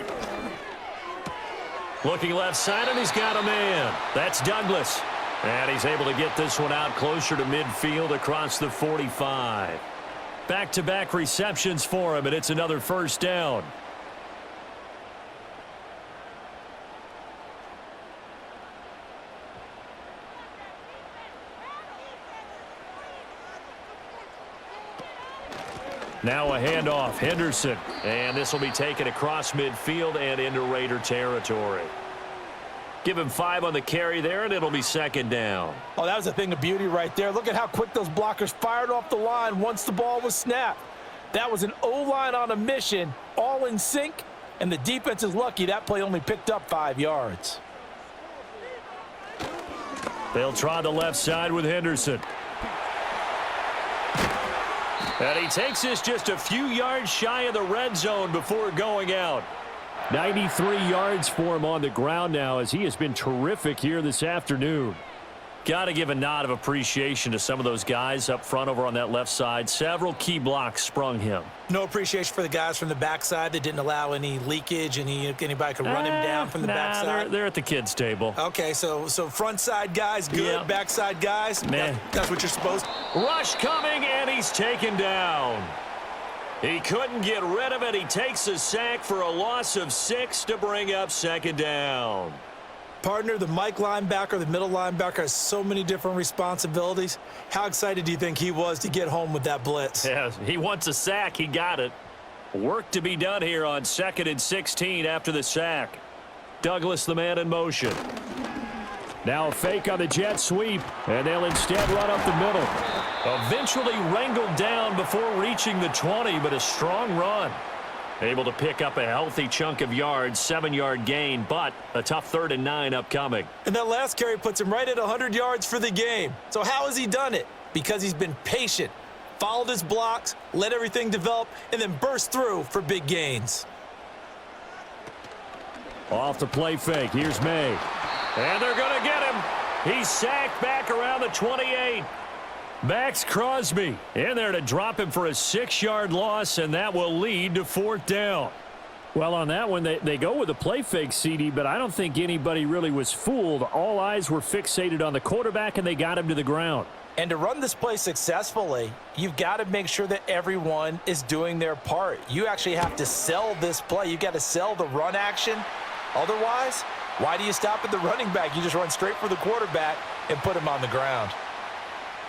Looking left side, and he's got a man. That's Douglas. And he's able to get this one out closer to midfield across the 45. Back-to-back receptions for him, and it's another first down. Now a handoff, Henderson. And this will be taken across midfield and into Raider territory. Give him 5 on the carry there, and it'll be second down. Oh, that was a thing of beauty right there. Look at how quick those blockers fired off the line once the ball was snapped. That was an O-line on a mission, all in sync, and the defense is lucky that play only picked up 5 yards. They'll try the left side with Henderson. And he takes this just a few yards shy of the red zone before going out. 93 yards for him on the ground now as he has been terrific here this afternoon. Got to give a nod of appreciation to some of those guys up front over on that left side. Several key blocks sprung him. No appreciation for the guys from the backside that didn't allow any leakage, anybody could run him down from the backside. They're at the kids' table. Okay, so front side guys good, yeah. Backside guys, man. That's what you're supposed to. Rush coming, and he's taken down. He couldn't get rid of it. He takes a sack for a loss of 6 to bring up second down. Partner, the Mike linebacker, the middle linebacker, has so many different responsibilities. How excited do you think he was to get home with that blitz? Yeah, he wants a sack. He got it. Work to be done here on 2nd and 16 after the sack. Douglas, the man in motion. Now a fake on the jet sweep, and they'll instead run up the middle. Eventually wrangled down before reaching the 20, but a strong run. Able to pick up a healthy chunk of yards, 7-yard gain, but a tough 3rd and 9 upcoming. And that last carry puts him right at 100 yards for the game. So how has he done it? Because he's been patient, followed his blocks, let everything develop, and then burst through for big gains. Off the play fake, here's May. And they're going to get him. He's sacked back around the 28. Max Crosby in there to drop him for a 6-yard loss, and that will lead to 4th down. Well, on that one, they go with a play fake, CD, but I don't think anybody really was fooled. All eyes were fixated on the quarterback, and they got him to the ground. And to run this play successfully, you've got to make sure that everyone is doing their part. You actually have to sell this play. You've got to sell the run action. Otherwise, Why do you stop at the running back? You just run straight for the quarterback and put him on the ground.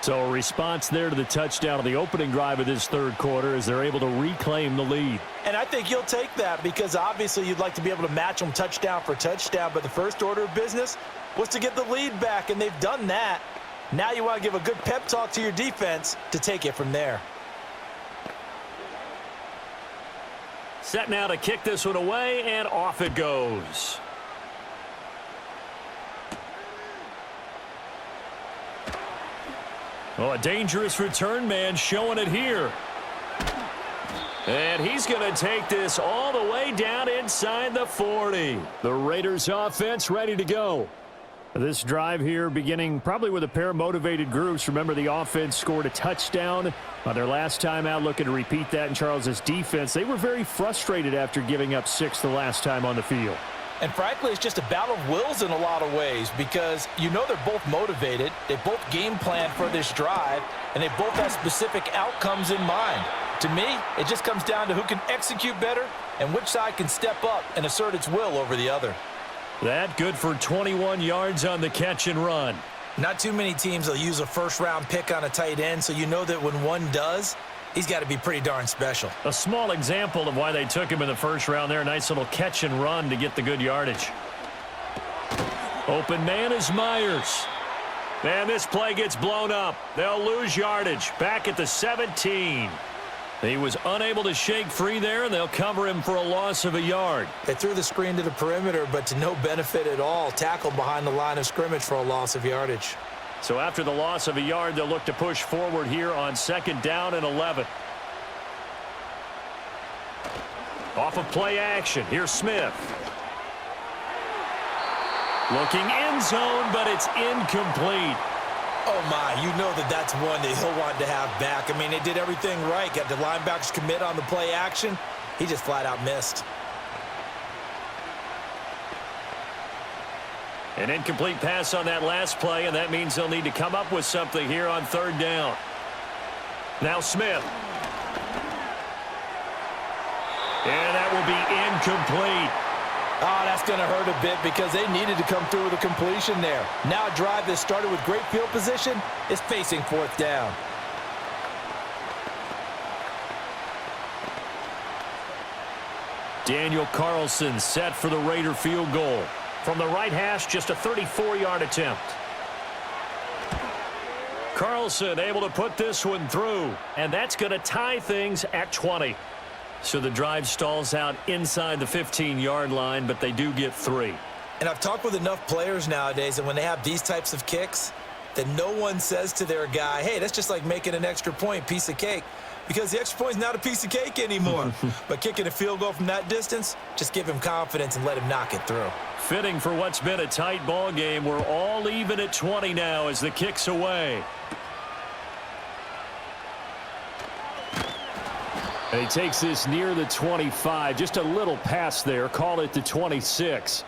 So a response there to the touchdown of the opening drive of this third quarter as they're able to reclaim the lead. And I think you'll take that because obviously you'd like to be able to match them touchdown for touchdown, but the first order of business was to get the lead back, and they've done that. Now you want to give a good pep talk to your defense to take it from there. Set now to kick this one away, and off it goes. Oh, a dangerous return man showing it here. And he's going to take this all the way down inside the 40. The Raiders offense ready to go. This drive here beginning probably with a pair of motivated groups. Remember, the offense scored a touchdown on their last time out, looking to repeat that in Charles's defense. They were very frustrated after giving up 6 the last time on the field. And frankly, it's just a battle of wills in a lot of ways because you know they're both motivated. They both game plan for this drive, and they both have specific outcomes in mind. To me, it just comes down to who can execute better and which side can step up and assert its will over the other. That good for 21 yards on the catch and run. Not too many teams will use a first-round pick on a tight end, so you know that when one does, he's got to be pretty darn special. A small example of why they took him in the first round there. A nice little catch and run to get the good yardage. Open man is Myers. And this play gets blown up. They'll lose yardage. Back at the 17. He was unable to shake free there, and they'll cover him for a loss of a yard. They threw the screen to the perimeter, but to no benefit at all. Tackled behind the line of scrimmage for a loss of yardage. So after the loss of a yard, they'll look to push forward here on second down and 11. Off of play action. Here's Smith. Looking end zone, but it's incomplete. Oh, my, you know that that's one that he'll want to have back. I mean, they did everything right. Got the linebackers commit on the play action. He just flat out missed. An incomplete pass on that last play, and that means they'll need to come up with something here on third down. Now Smith. And that will be incomplete. Oh, that's going to hurt a bit because they needed to come through with a completion there. Now a drive that started with great field position is facing fourth down. Daniel Carlson set for the Raider field goal. From the right hash, just a 34-yard attempt. Carlson able to put this one through, and that's going to tie things at 20. So the drive stalls out inside the 15-yard line, but they do get 3. And I've talked with enough players nowadays that when they have these types of kicks, that no one says to their guy, hey, that's just like making an extra point, piece of cake. Because the extra point is not a piece of cake anymore. But kicking a field goal from that distance, just give him confidence and let him knock it through. Fitting for what's been a tight ball game. We're all even at 20 now as the kick's away. And he takes this near the 25. Just a little pass there. Call it the 26.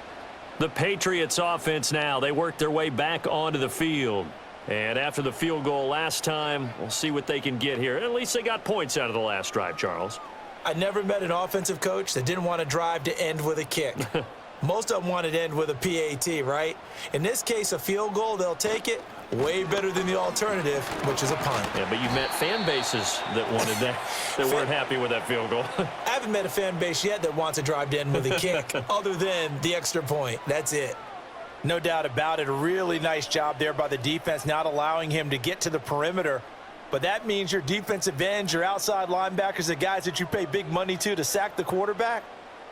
The Patriots offense now. They work their way back onto the field. And after the field goal last time, we'll see what they can get here. At least they got points out of the last drive, Charles. I never met an offensive coach that didn't want a drive to end with a kick. Most of them wanted to end with a PAT, right? In this case, a field goal, they'll take it. Way better than the alternative, which is a punt. Yeah, but you met fan bases that wanted that, that weren't happy with that field goal. I haven't met a fan base yet that wants a drive to end with a kick, other than the extra point. That's it. No doubt about it. A really nice job there by the defense, not allowing him to get to the perimeter. But that means your defensive ends, your outside linebackers, the guys that you pay big money to sack the quarterback,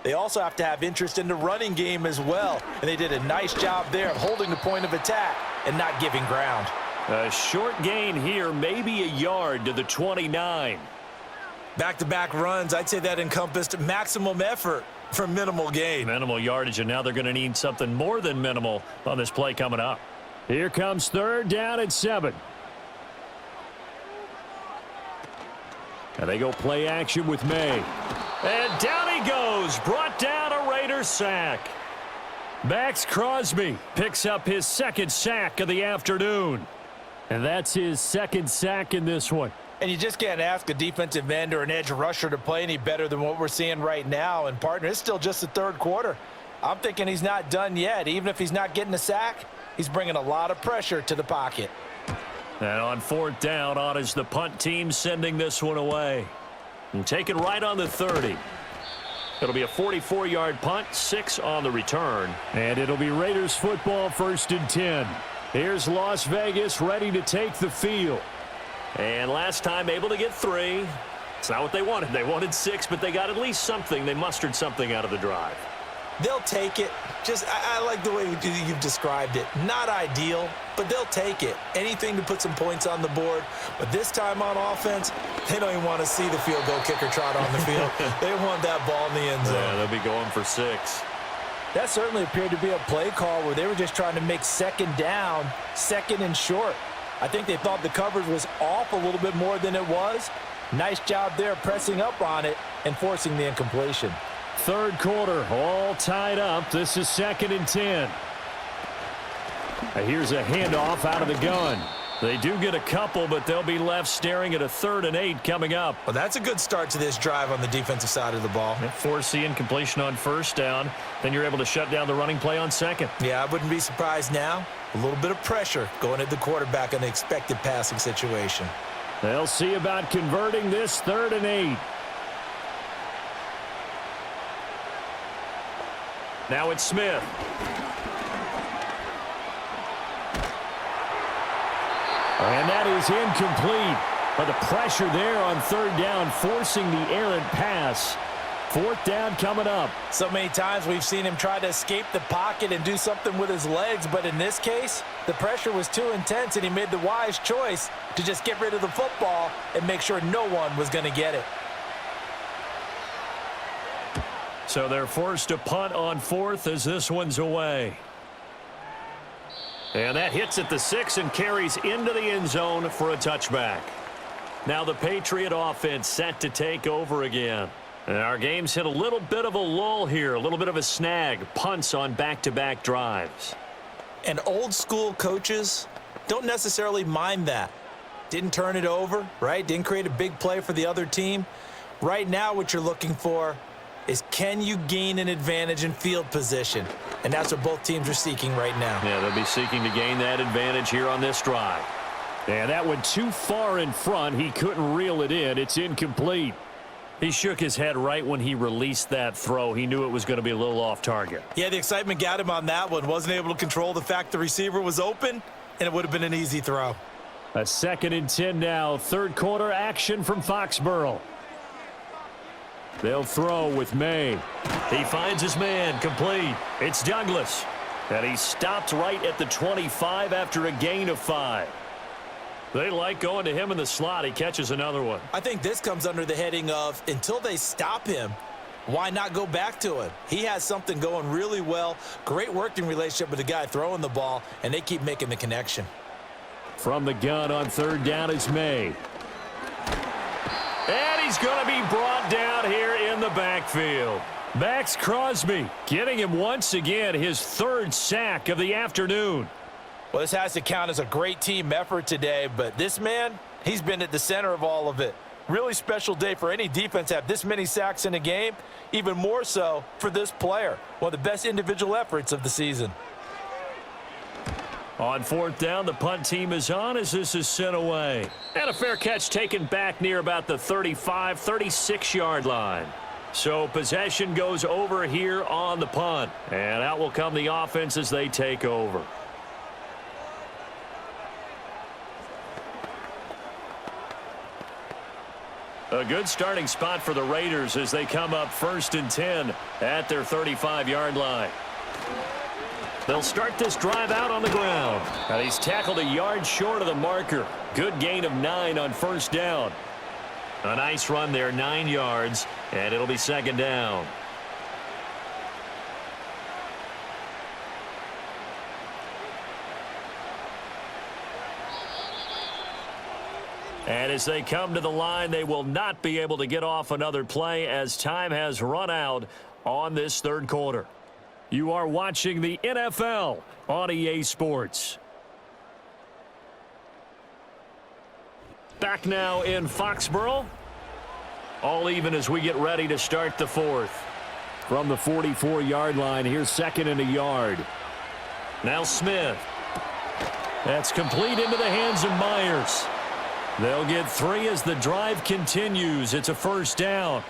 they also have to have interest in the running game as well. And they did a nice job there of holding the point of attack and not giving ground. A short gain here, maybe a yard to the 29. Back-to-back runs, I'd say that encompassed maximum effort for minimal gain. Minimal yardage, and now they're going to need something more than minimal on this play coming up. Here comes third down at 7. And they go play action with May. And down he goes, brought down a Raiders sack. Max Crosby picks up his second sack of the afternoon. And that's his second sack in this one. And you just can't ask a defensive end or an edge rusher to play any better than what we're seeing right now. And, partner, it's still just the third quarter. I'm thinking he's not done yet. Even if he's not getting a sack, he's bringing a lot of pressure to the pocket. And on 4th down, on is the punt team sending this one away. And taken right on the 30. It'll be a 44-yard punt, 6 on the return. And it'll be Raiders football, 1st and 10. Here's Las Vegas ready to take the field. And last time able to get 3. It's not what they wanted. They wanted 6, but they got at least something. They mustered something out of the drive. They'll take it. I like the way you've described it. Not ideal, but they'll take it. Anything to put some points on the board. But this time on offense, they don't even want to see the field goal kicker trot on the field. They want that ball in the end zone. Yeah, they'll be going for 6. That certainly appeared to be a play call where they were just trying to make 2nd down, 2nd and short. I think they thought the coverage was off a little bit more than it was. Nice job there pressing up on it and forcing the incompletion. 3rd quarter, all tied up. This is 2nd and 10. Here's a handoff out of the gun. They do get a couple, but they'll be left staring at a 3rd and 8 coming up. Well, that's a good start to this drive on the defensive side of the ball. Force the incompletion on 1st down. Then you're able to shut down the running play on 2nd. Yeah, I wouldn't be surprised now. A little bit of pressure going at the quarterback in an expected passing situation. They'll see about converting this 3rd and 8. Now it's Smith. And that is incomplete. But the pressure there on 3rd down, forcing the errant pass. 4th down coming up. So many times we've seen him try to escape the pocket and do something with his legs, but in this case, the pressure was too intense, and he made the wise choice to just get rid of the football and make sure no one was going to get it. So they're forced to punt on 4th as this one's away. And that hits at the 6 and carries into the end zone for a touchback. Now the Patriot offense set to take over again. And our game's hit a little bit of a lull here, a little bit of a snag. Punts on back-to-back drives. And old school coaches don't necessarily mind that. Didn't turn it over, right? Didn't create a big play for the other team. Right now what you're looking for is, can you gain an advantage in field position? And that's what both teams are seeking right now. Yeah, they'll be seeking to gain that advantage here on this drive. And that went too far in front. He couldn't reel it in. It's incomplete. He shook his head right when he released that throw. He knew it was going to be a little off target. Yeah, the excitement got him on that one. Wasn't able to control the fact the receiver was open, and it would have been an easy throw. A 2nd and 10 now. 3rd quarter action from Foxborough. They'll throw with May. He finds his man, complete. It's Douglas. And he stopped right at the 25 after a gain of 5. They like going to him in the slot. He catches another one. I think this comes under the heading of, until they stop him, why not go back to it? He has something going really well. Great working relationship with the guy throwing the ball, and they keep making the connection. From the gun on 3rd down is May. And he's going to be brought down here in the backfield. Max Crosby getting him once again, his 3rd sack of the afternoon. Well, this has to count as a great team effort today, but this man, he's been at the center of all of it. Really special day for any defense to have this many sacks in a game, even more so for this player. One of the best individual efforts of the season. On 4th down, the punt team is on as this is sent away. And a fair catch taken back near about the 35, 36-yard line. So possession goes over here on the punt. And out will come the offense as they take over. A good starting spot for the Raiders as they come up 1st and 10 at their 35-yard line. They'll start this drive out on the ground. And he's tackled a yard short of the marker. Good gain of 9 on 1st down. A nice run there, 9 yards, and it'll be 2nd down. And as they come to the line, they will not be able to get off another play as time has run out on this 3rd quarter. You are watching the NFL on EA Sports. Back now in Foxborough. All even as we get ready to start the 4th. From the 44-yard line, here's 2nd and a yard. Now Smith. That's complete into the hands of Myers. They'll get 3 as the drive continues. It's a first down.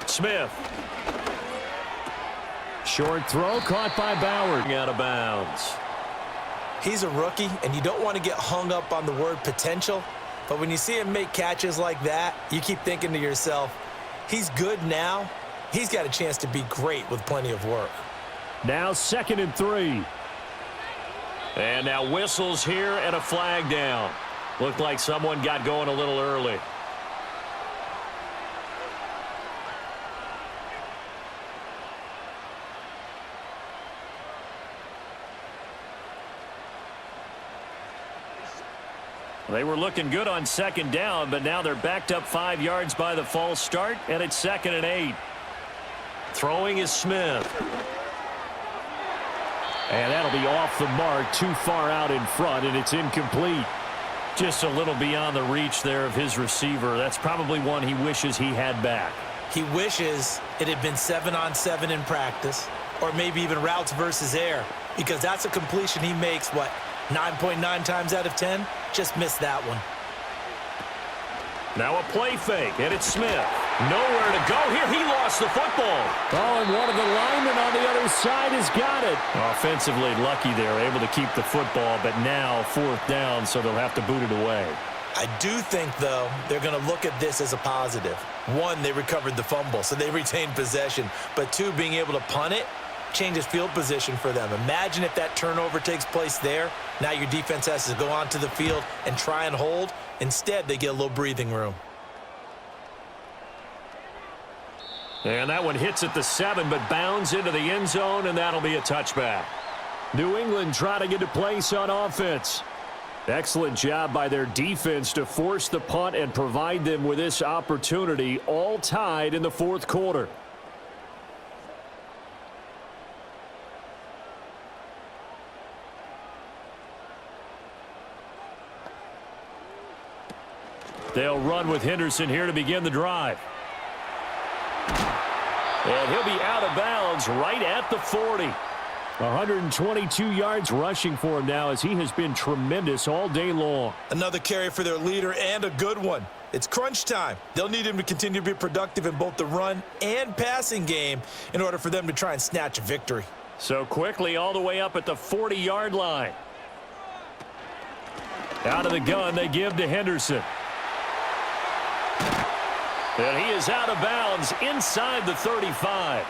Smith. Short throw caught by Bauer. Out of bounds. He's a rookie, and you don't want to get hung up on the word potential, but when you see him make catches like that, you keep thinking to yourself, he's good now. He's got a chance to be great with plenty of work. Now 2nd and 3. And now whistles here and a flag down. Looked like someone got going a little early. They were looking good on 2nd down, but now they're backed up 5 yards by the false start, and it's 2nd and 8. Throwing is Smith. And that'll be off the mark, too far out in front, and it's incomplete. Just a little beyond the reach there of his receiver. That's probably one he wishes he had back. He wishes it had been 7-on-7 in practice, or maybe even routes versus air, because that's a completion he makes, 9.9 times out of 10? Just missed that one. Now a play fake, and it's Smith. Nowhere to go here. He lost the football. Oh, and one of the linemen on the other side has got it. Offensively lucky they're able to keep the football, but now 4th down, so they'll have to boot it away. I do think, though, they're going to look at this as a positive. 1, they recovered the fumble, so they retained possession. But 2, being able to punt it changes field position for them. Imagine if that turnover takes place there. Now your defense has to go onto the field and try and hold. Instead, they get a little breathing room. And that one hits at the 7, but bounds into the end zone, and that'll be a touchback. New England trotting into place on offense. Excellent job by their defense to force the punt and provide them with this opportunity, all tied in the 4th quarter. They'll run with Henderson here to begin the drive. And he'll be out of bounds right at the 40. 122 yards rushing for him now as he has been tremendous all day long. Another carry for their leader and a good one. It's crunch time. They'll need him to continue to be productive in both the run and passing game in order for them to try and snatch a victory. So quickly all the way up at the 40-yard line. Out of the gun they give to Henderson. And he is out of bounds inside the 35.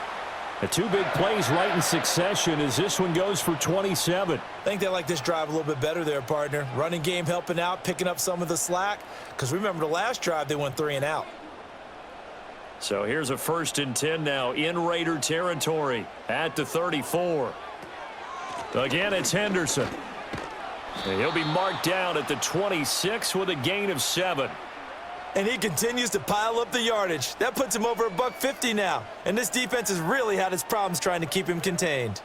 The 2 big plays right in succession as this one goes for 27. I think they like this drive a little bit better there, partner. Running game helping out, picking up some of the slack. Because remember the last drive, they went 3 and out. So here's a 1st and 10 now in Raider territory at the 34. Again, it's Henderson. And he'll be marked down at the 26 with a gain of 7. And he continues to pile up the yardage. That puts him over $150 now. And this defense has really had its problems trying to keep him contained.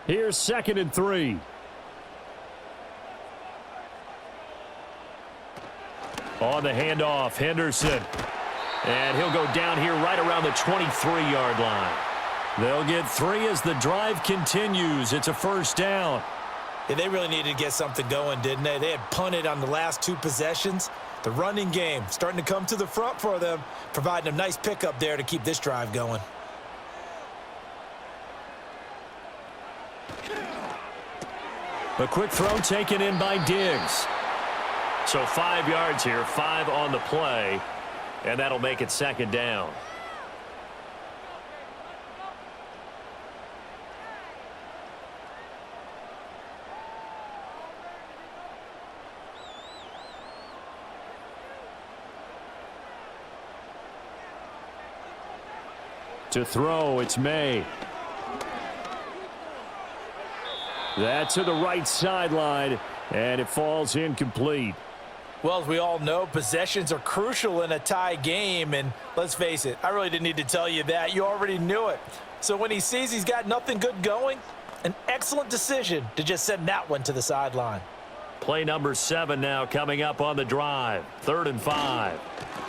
Here's 2nd and 3. On the handoff, Henderson. And he'll go down here right around the 23-yard line. They'll get 3 as the drive continues. It's a first down. Yeah, they really needed to get something going, didn't they? They had punted on the last 2 possessions. The running game starting to come to the front for them, providing a nice pickup there to keep this drive going. A quick throw taken in by Diggs. So 5 yards here, 5 on the play, and that'll make it 2nd down. To throw, it's May. That's to the right sideline, and it falls incomplete. Well, as we all know, possessions are crucial in a tie game, and let's face it, I really didn't need to tell you that. You already knew it. So when he sees he's got nothing good going, an excellent decision to just send that one to the sideline. Play number 7 now coming up on the drive. 3rd and 5.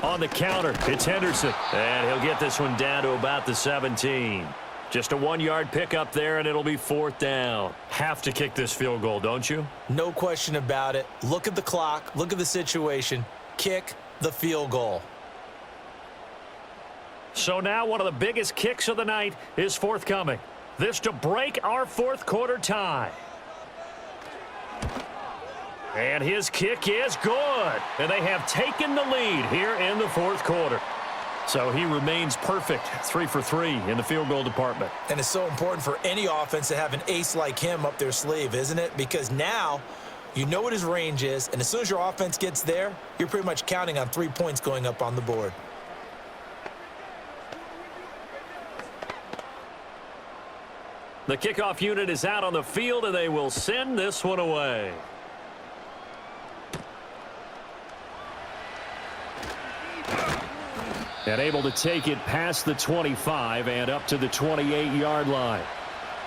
On the counter, it's Henderson. And he'll get this one down to about the 17. Just a 1-yard pickup there, and it'll be 4th down. Have to kick this field goal, don't you? No question about it. Look at the clock. Look at the situation. Kick the field goal. So now one of the biggest kicks of the night is forthcoming. This to break our 4th quarter tie. And his kick is good. And they have taken the lead here in the 4th quarter. So he remains perfect, 3 for 3 in the field goal department. And it's so important for any offense to have an ace like him up their sleeve, isn't it? Because now you know what his range is, and as soon as your offense gets there, you're pretty much counting on 3 points going up on the board. The kickoff unit is out on the field, and they will send this one away. And able to take it past the 25 and up to the 28-yard line.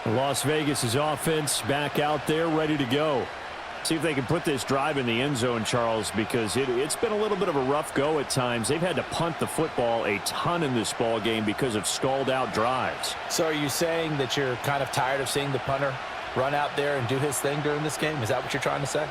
Las Vegas' offense back out there ready to go. See if they can put this drive in the end zone, Charles, because it's been a little bit of a rough go at times. They've had to punt the football a ton in this ball game because of stalled-out drives. So are you saying that you're kind of tired of seeing the punter run out there and do his thing during this game? Is that what you're trying to say?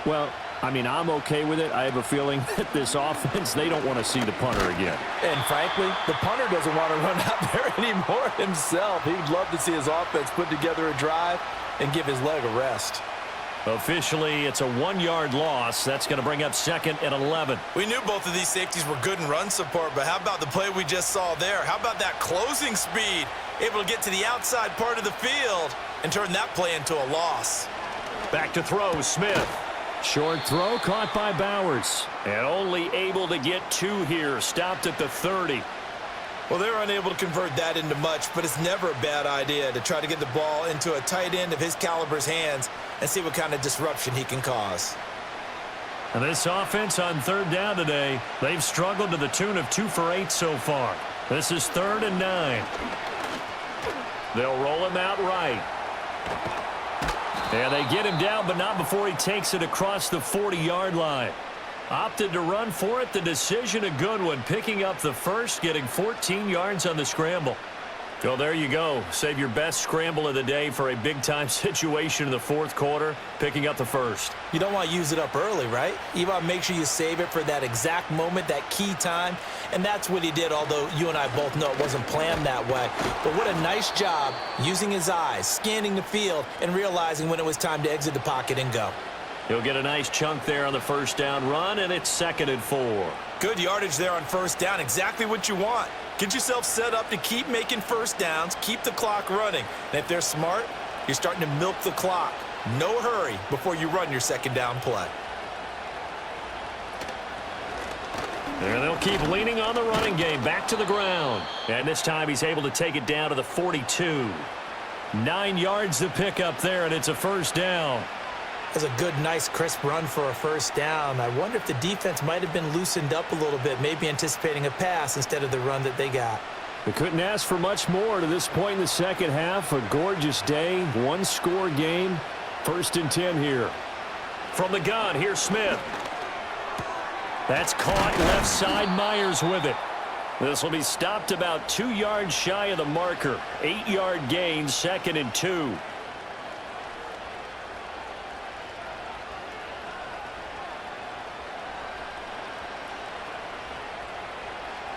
Well, I mean, I'm okay with it. I have a feeling that this offense, they don't want to see the punter again. And frankly, the punter doesn't want to run out there anymore himself. He'd love to see his offense put together a drive and give his leg a rest. Officially, it's a 1-yard loss. That's going to bring up 2nd and 11. We knew both of these safeties were good in run support, but how about the play we just saw there? How about that closing speed? Able to get to the outside part of the field and turn that play into a loss. Back to throw, Smith. Short throw caught by Bowers. And only able to get 2 here. Stopped at the 30. Well, they were unable to convert that into much, but it's never a bad idea to try to get the ball into a tight end of his caliber's hands and see what kind of disruption he can cause. And this offense on 3rd down today, they've struggled to the tune of 2 for 8 so far. This is 3rd and 9. They'll roll him out right. And they get him down, but not before he takes it across the 40-yard line. Opted to run for it. The decision a good one. Picking up the first, getting 14 yards on the scramble. So there you go. Save your best scramble of the day for a big-time situation in the 4th quarter, picking up the first. You don't want to use it up early, right? You want to make sure you save it for that exact moment, that key time. And that's what he did, although you and I both know it wasn't planned that way. But what a nice job using his eyes, scanning the field, and realizing when it was time to exit the pocket and go. He'll get a nice chunk there on the 1st down run, and it's 2nd and 4. Good yardage there on 1st down. Exactly what you want. Get yourself set up to keep making 1st downs, keep the clock running. And if they're smart, you're starting to milk the clock. No hurry before you run your 2nd down play. And they'll keep leaning on the running game. Back to the ground. And this time he's able to take it down to the 42. 9 yards to pick up there, and it's a 1st down. That's a good, nice, crisp run for a 1st down. I wonder if the defense might have been loosened up a little bit, maybe anticipating a pass instead of the run that they got. They couldn't ask for much more to this point in the 2nd half. A gorgeous day, 1-score game. 1st and 10 here. From the gun, here's Smith. That's caught left side. Myers with it. This will be stopped about 2 yards shy of the marker. 8-yard gain, 2nd and 2.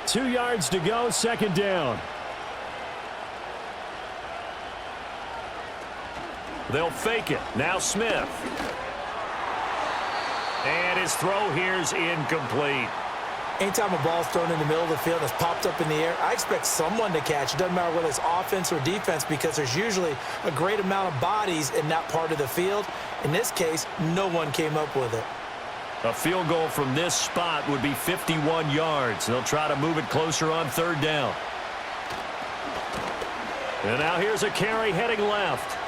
Two yards to go, 2nd down. They'll fake it. Now Smith. And his throw here's incomplete. Anytime a ball's thrown in the middle of the field and it's popped up in the air, I expect someone to catch. It doesn't matter whether it's offense or defense because there's usually a great amount of bodies in that part of the field. In this case, no one came up with it. A field goal from this spot would be 51 yards. They'll try to move it closer on 3rd down. And now here's a carry heading left.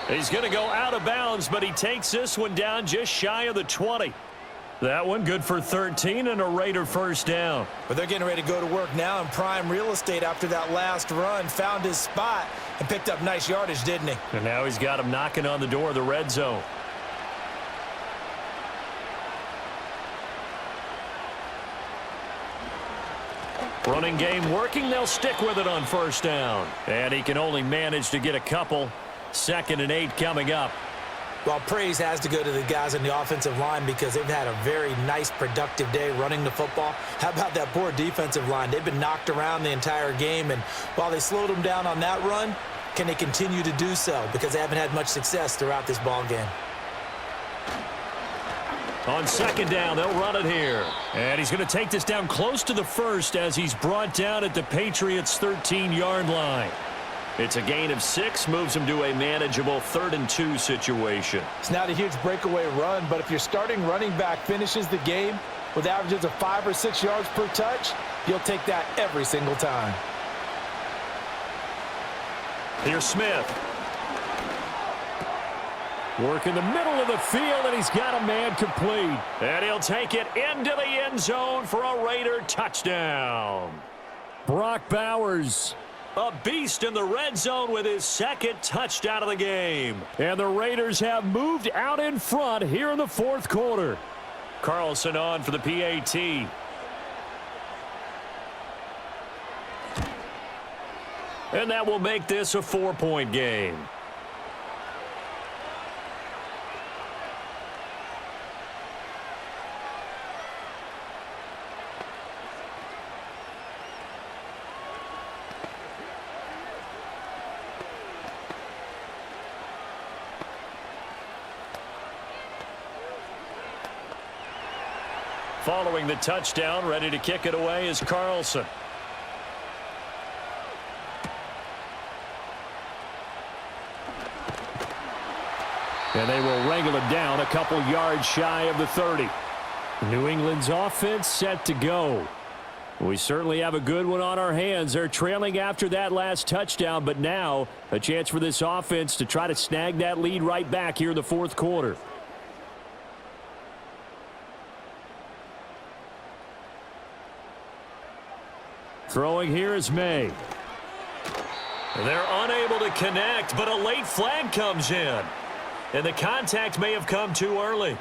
He's going to go out of bounds, but he takes this one down just shy of the 20. That one good for 13 and a Raider first down. But they're getting ready to go to work now in prime real estate after that last run. Found his spot and picked up nice yardage, didn't he? And now he's got him knocking on the door of the red zone. Running game working. They'll stick with it on first down. And he can only manage to get a couple. 2nd and 8 coming up. Well, praise has to go to the guys on the offensive line because they've had a very nice, productive day running the football. How about that poor defensive line? They've been knocked around the entire game, and while they slowed them down on that run, can they continue to do so? Because they haven't had much success throughout this ball game. On 2nd down, they'll run it here. And he's going to take this down close to the first as he's brought down at the Patriots' 13-yard line. It's a gain of 6, moves him to a manageable 3rd and 2 situation. It's not a huge breakaway run, but if your starting running back finishes the game with averages of 5 or 6 yards per touch, you'll take that every single time. Here's Smith. Work in the middle of the field, and he's got a man complete. And he'll take it into the end zone for a Raider touchdown. Brock Bowers, a beast in the red zone with his 2nd touchdown of the game. And the Raiders have moved out in front here in the 4th quarter. Carlson on for the PAT. And that will make this a 4-point game. Following the touchdown, ready to kick it away is Carlson. And they will wrangle it down a couple yards shy of the 30. New England's offense set to go. We certainly have a good one on our hands. They're trailing after that last touchdown, but now a chance for this offense to try to snag that lead right back here in the 4th quarter. Throwing here is May. They're unable to connect, but a late flag comes in. And the contact may have come too early.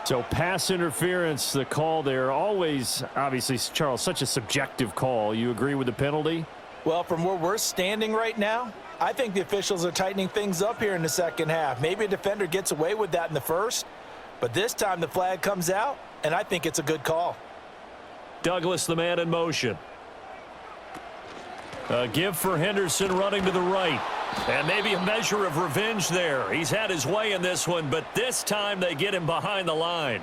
So pass interference, the call there. Always, obviously, Charles, such a subjective call. You agree with the penalty? Well, from where we're standing right now, I think the officials are tightening things up here in the 2nd half. Maybe a defender gets away with that in the 1st, but this time the flag comes out, and I think it's a good call. Douglas, the man in motion. A give for Henderson running to the right. And maybe a measure of revenge there. He's had his way in this one, but this time they get him behind the line.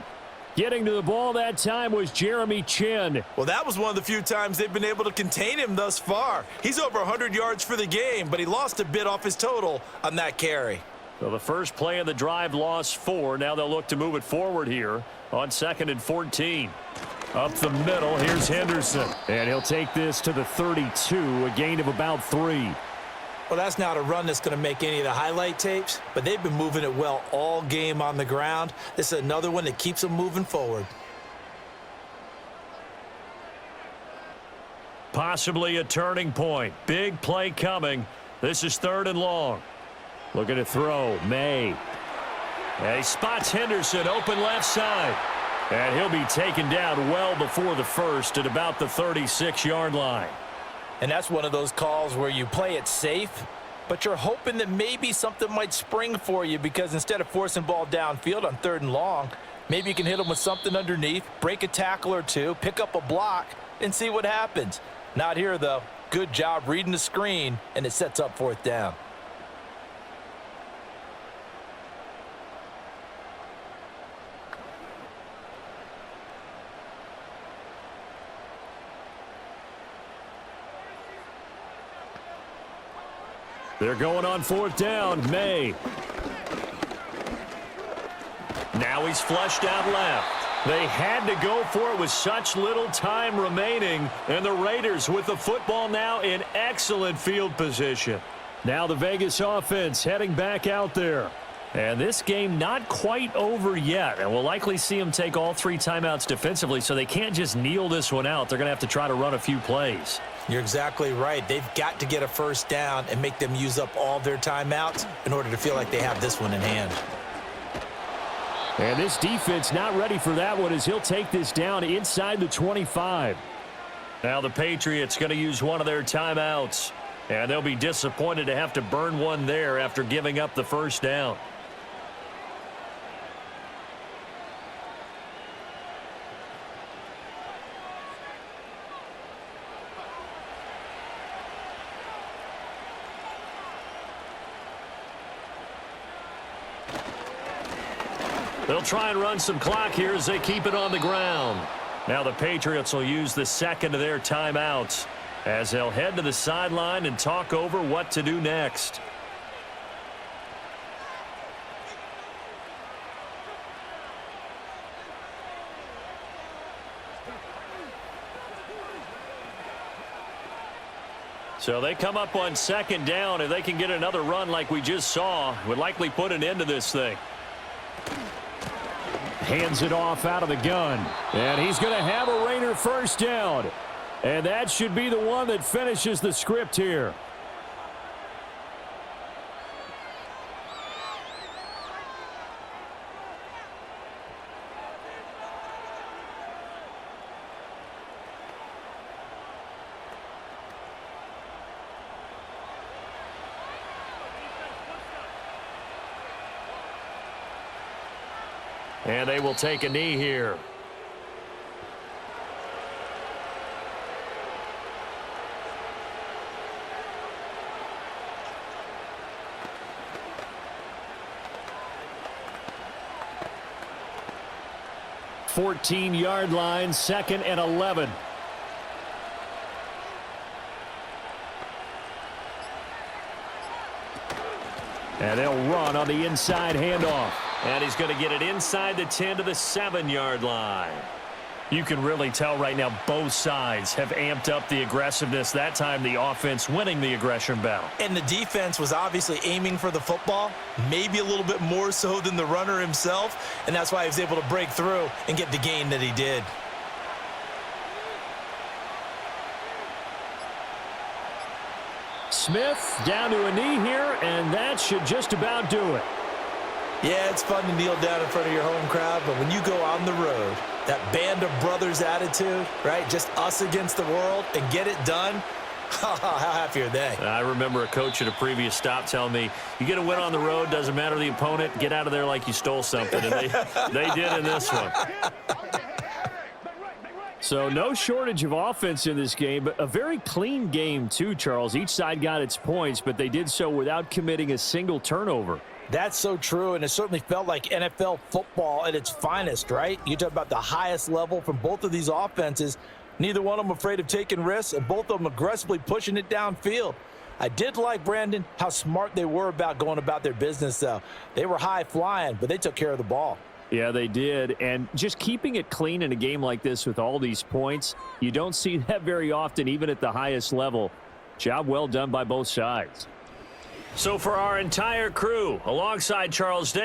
Getting to the ball that time was Jeremy Chin. Well, that was one of the few times they've been able to contain him thus far. He's over 100 yards for the game, but he lost a bit off his total on that carry. So the first play of the drive lost 4. Now they'll look to move it forward here on 2nd and 14. Up the middle, here's Henderson. And he'll take this to the 32, a gain of about 3. Well, that's not a run that's going to make any of the highlight tapes, but they've been moving it well all game on the ground. This is another one that keeps them moving forward. Possibly a turning point. Big play coming. This is 3rd and long. Looking to throw. May. And he spots Henderson open left side. And he'll be taken down well before the first at about the 36-yard line. And that's one of those calls where you play it safe, but you're hoping that maybe something might spring for you because instead of forcing ball downfield on 3rd and long, maybe you can hit them with something underneath, break a tackle or two, pick up a block, and see what happens. Not here, though. Good job reading the screen, and it sets up 4th down. They're going on 4th down. May. Now he's flushed out left. They had to go for it with such little time remaining. And the Raiders with the football now in excellent field position. Now the Vegas offense heading back out there. And this game not quite over yet. And we'll likely see them take all 3 timeouts defensively, so they can't just kneel this one out. They're going to have to try to run a few plays. You're exactly right. They've got to get a first down and make them use up all their timeouts in order to feel like they have this one in hand. And this defense not ready for that one as he'll take this down inside the 25. Now the Patriots going to use one of their timeouts. And they'll be disappointed to have to burn one there after giving up the first down. They'll try and run some clock here as they keep it on the ground. Now the Patriots will use the second of their timeouts as they'll head to the sideline and talk over what to do next. So they come up on second down. If they can get another run like we just saw, would likely put an end to this thing. Hands it off out of the gun. And he's going to have a Raider first down. And that should be the one that finishes the script here. And they will take a knee here. Fourteen-yard line, 2nd and 11. And they'll run on the inside handoff. And he's going to get it inside the 10 to the 7-yard line. You can really tell right now both sides have amped up the aggressiveness. That time the offense winning the aggression battle. And the defense was obviously aiming for the football, maybe a little bit more so than the runner himself, and that's why he was able to break through and get the gain that he did. Smith down to a knee here, and that should just about do it. Yeah, it's fun to kneel down in front of your home crowd, but when you go on the road, that band of brothers attitude, right, just us against the world, and get it done, how happy are they? I remember a coach at a previous stop telling me, you get a win on the road, doesn't matter the opponent, get out of there like you stole something, and they did in this one. So no shortage of offense in this game, but a very clean game too, Charles. Each side got its points, but they did so without committing a single turnover. That's so true, and it certainly felt like NFL football at its finest, right? You talk about the highest level from both of these offenses. Neither one of them afraid of taking risks, and both of them aggressively pushing it downfield. I did like, Brandon, how smart they were about going about their business, though. They were high-flying, but they took care of the ball. Yeah, they did, and just keeping it clean in a game like this with all these points, you don't see that very often, even at the highest level. Job well done by both sides. So for our entire crew, alongside Charles Day.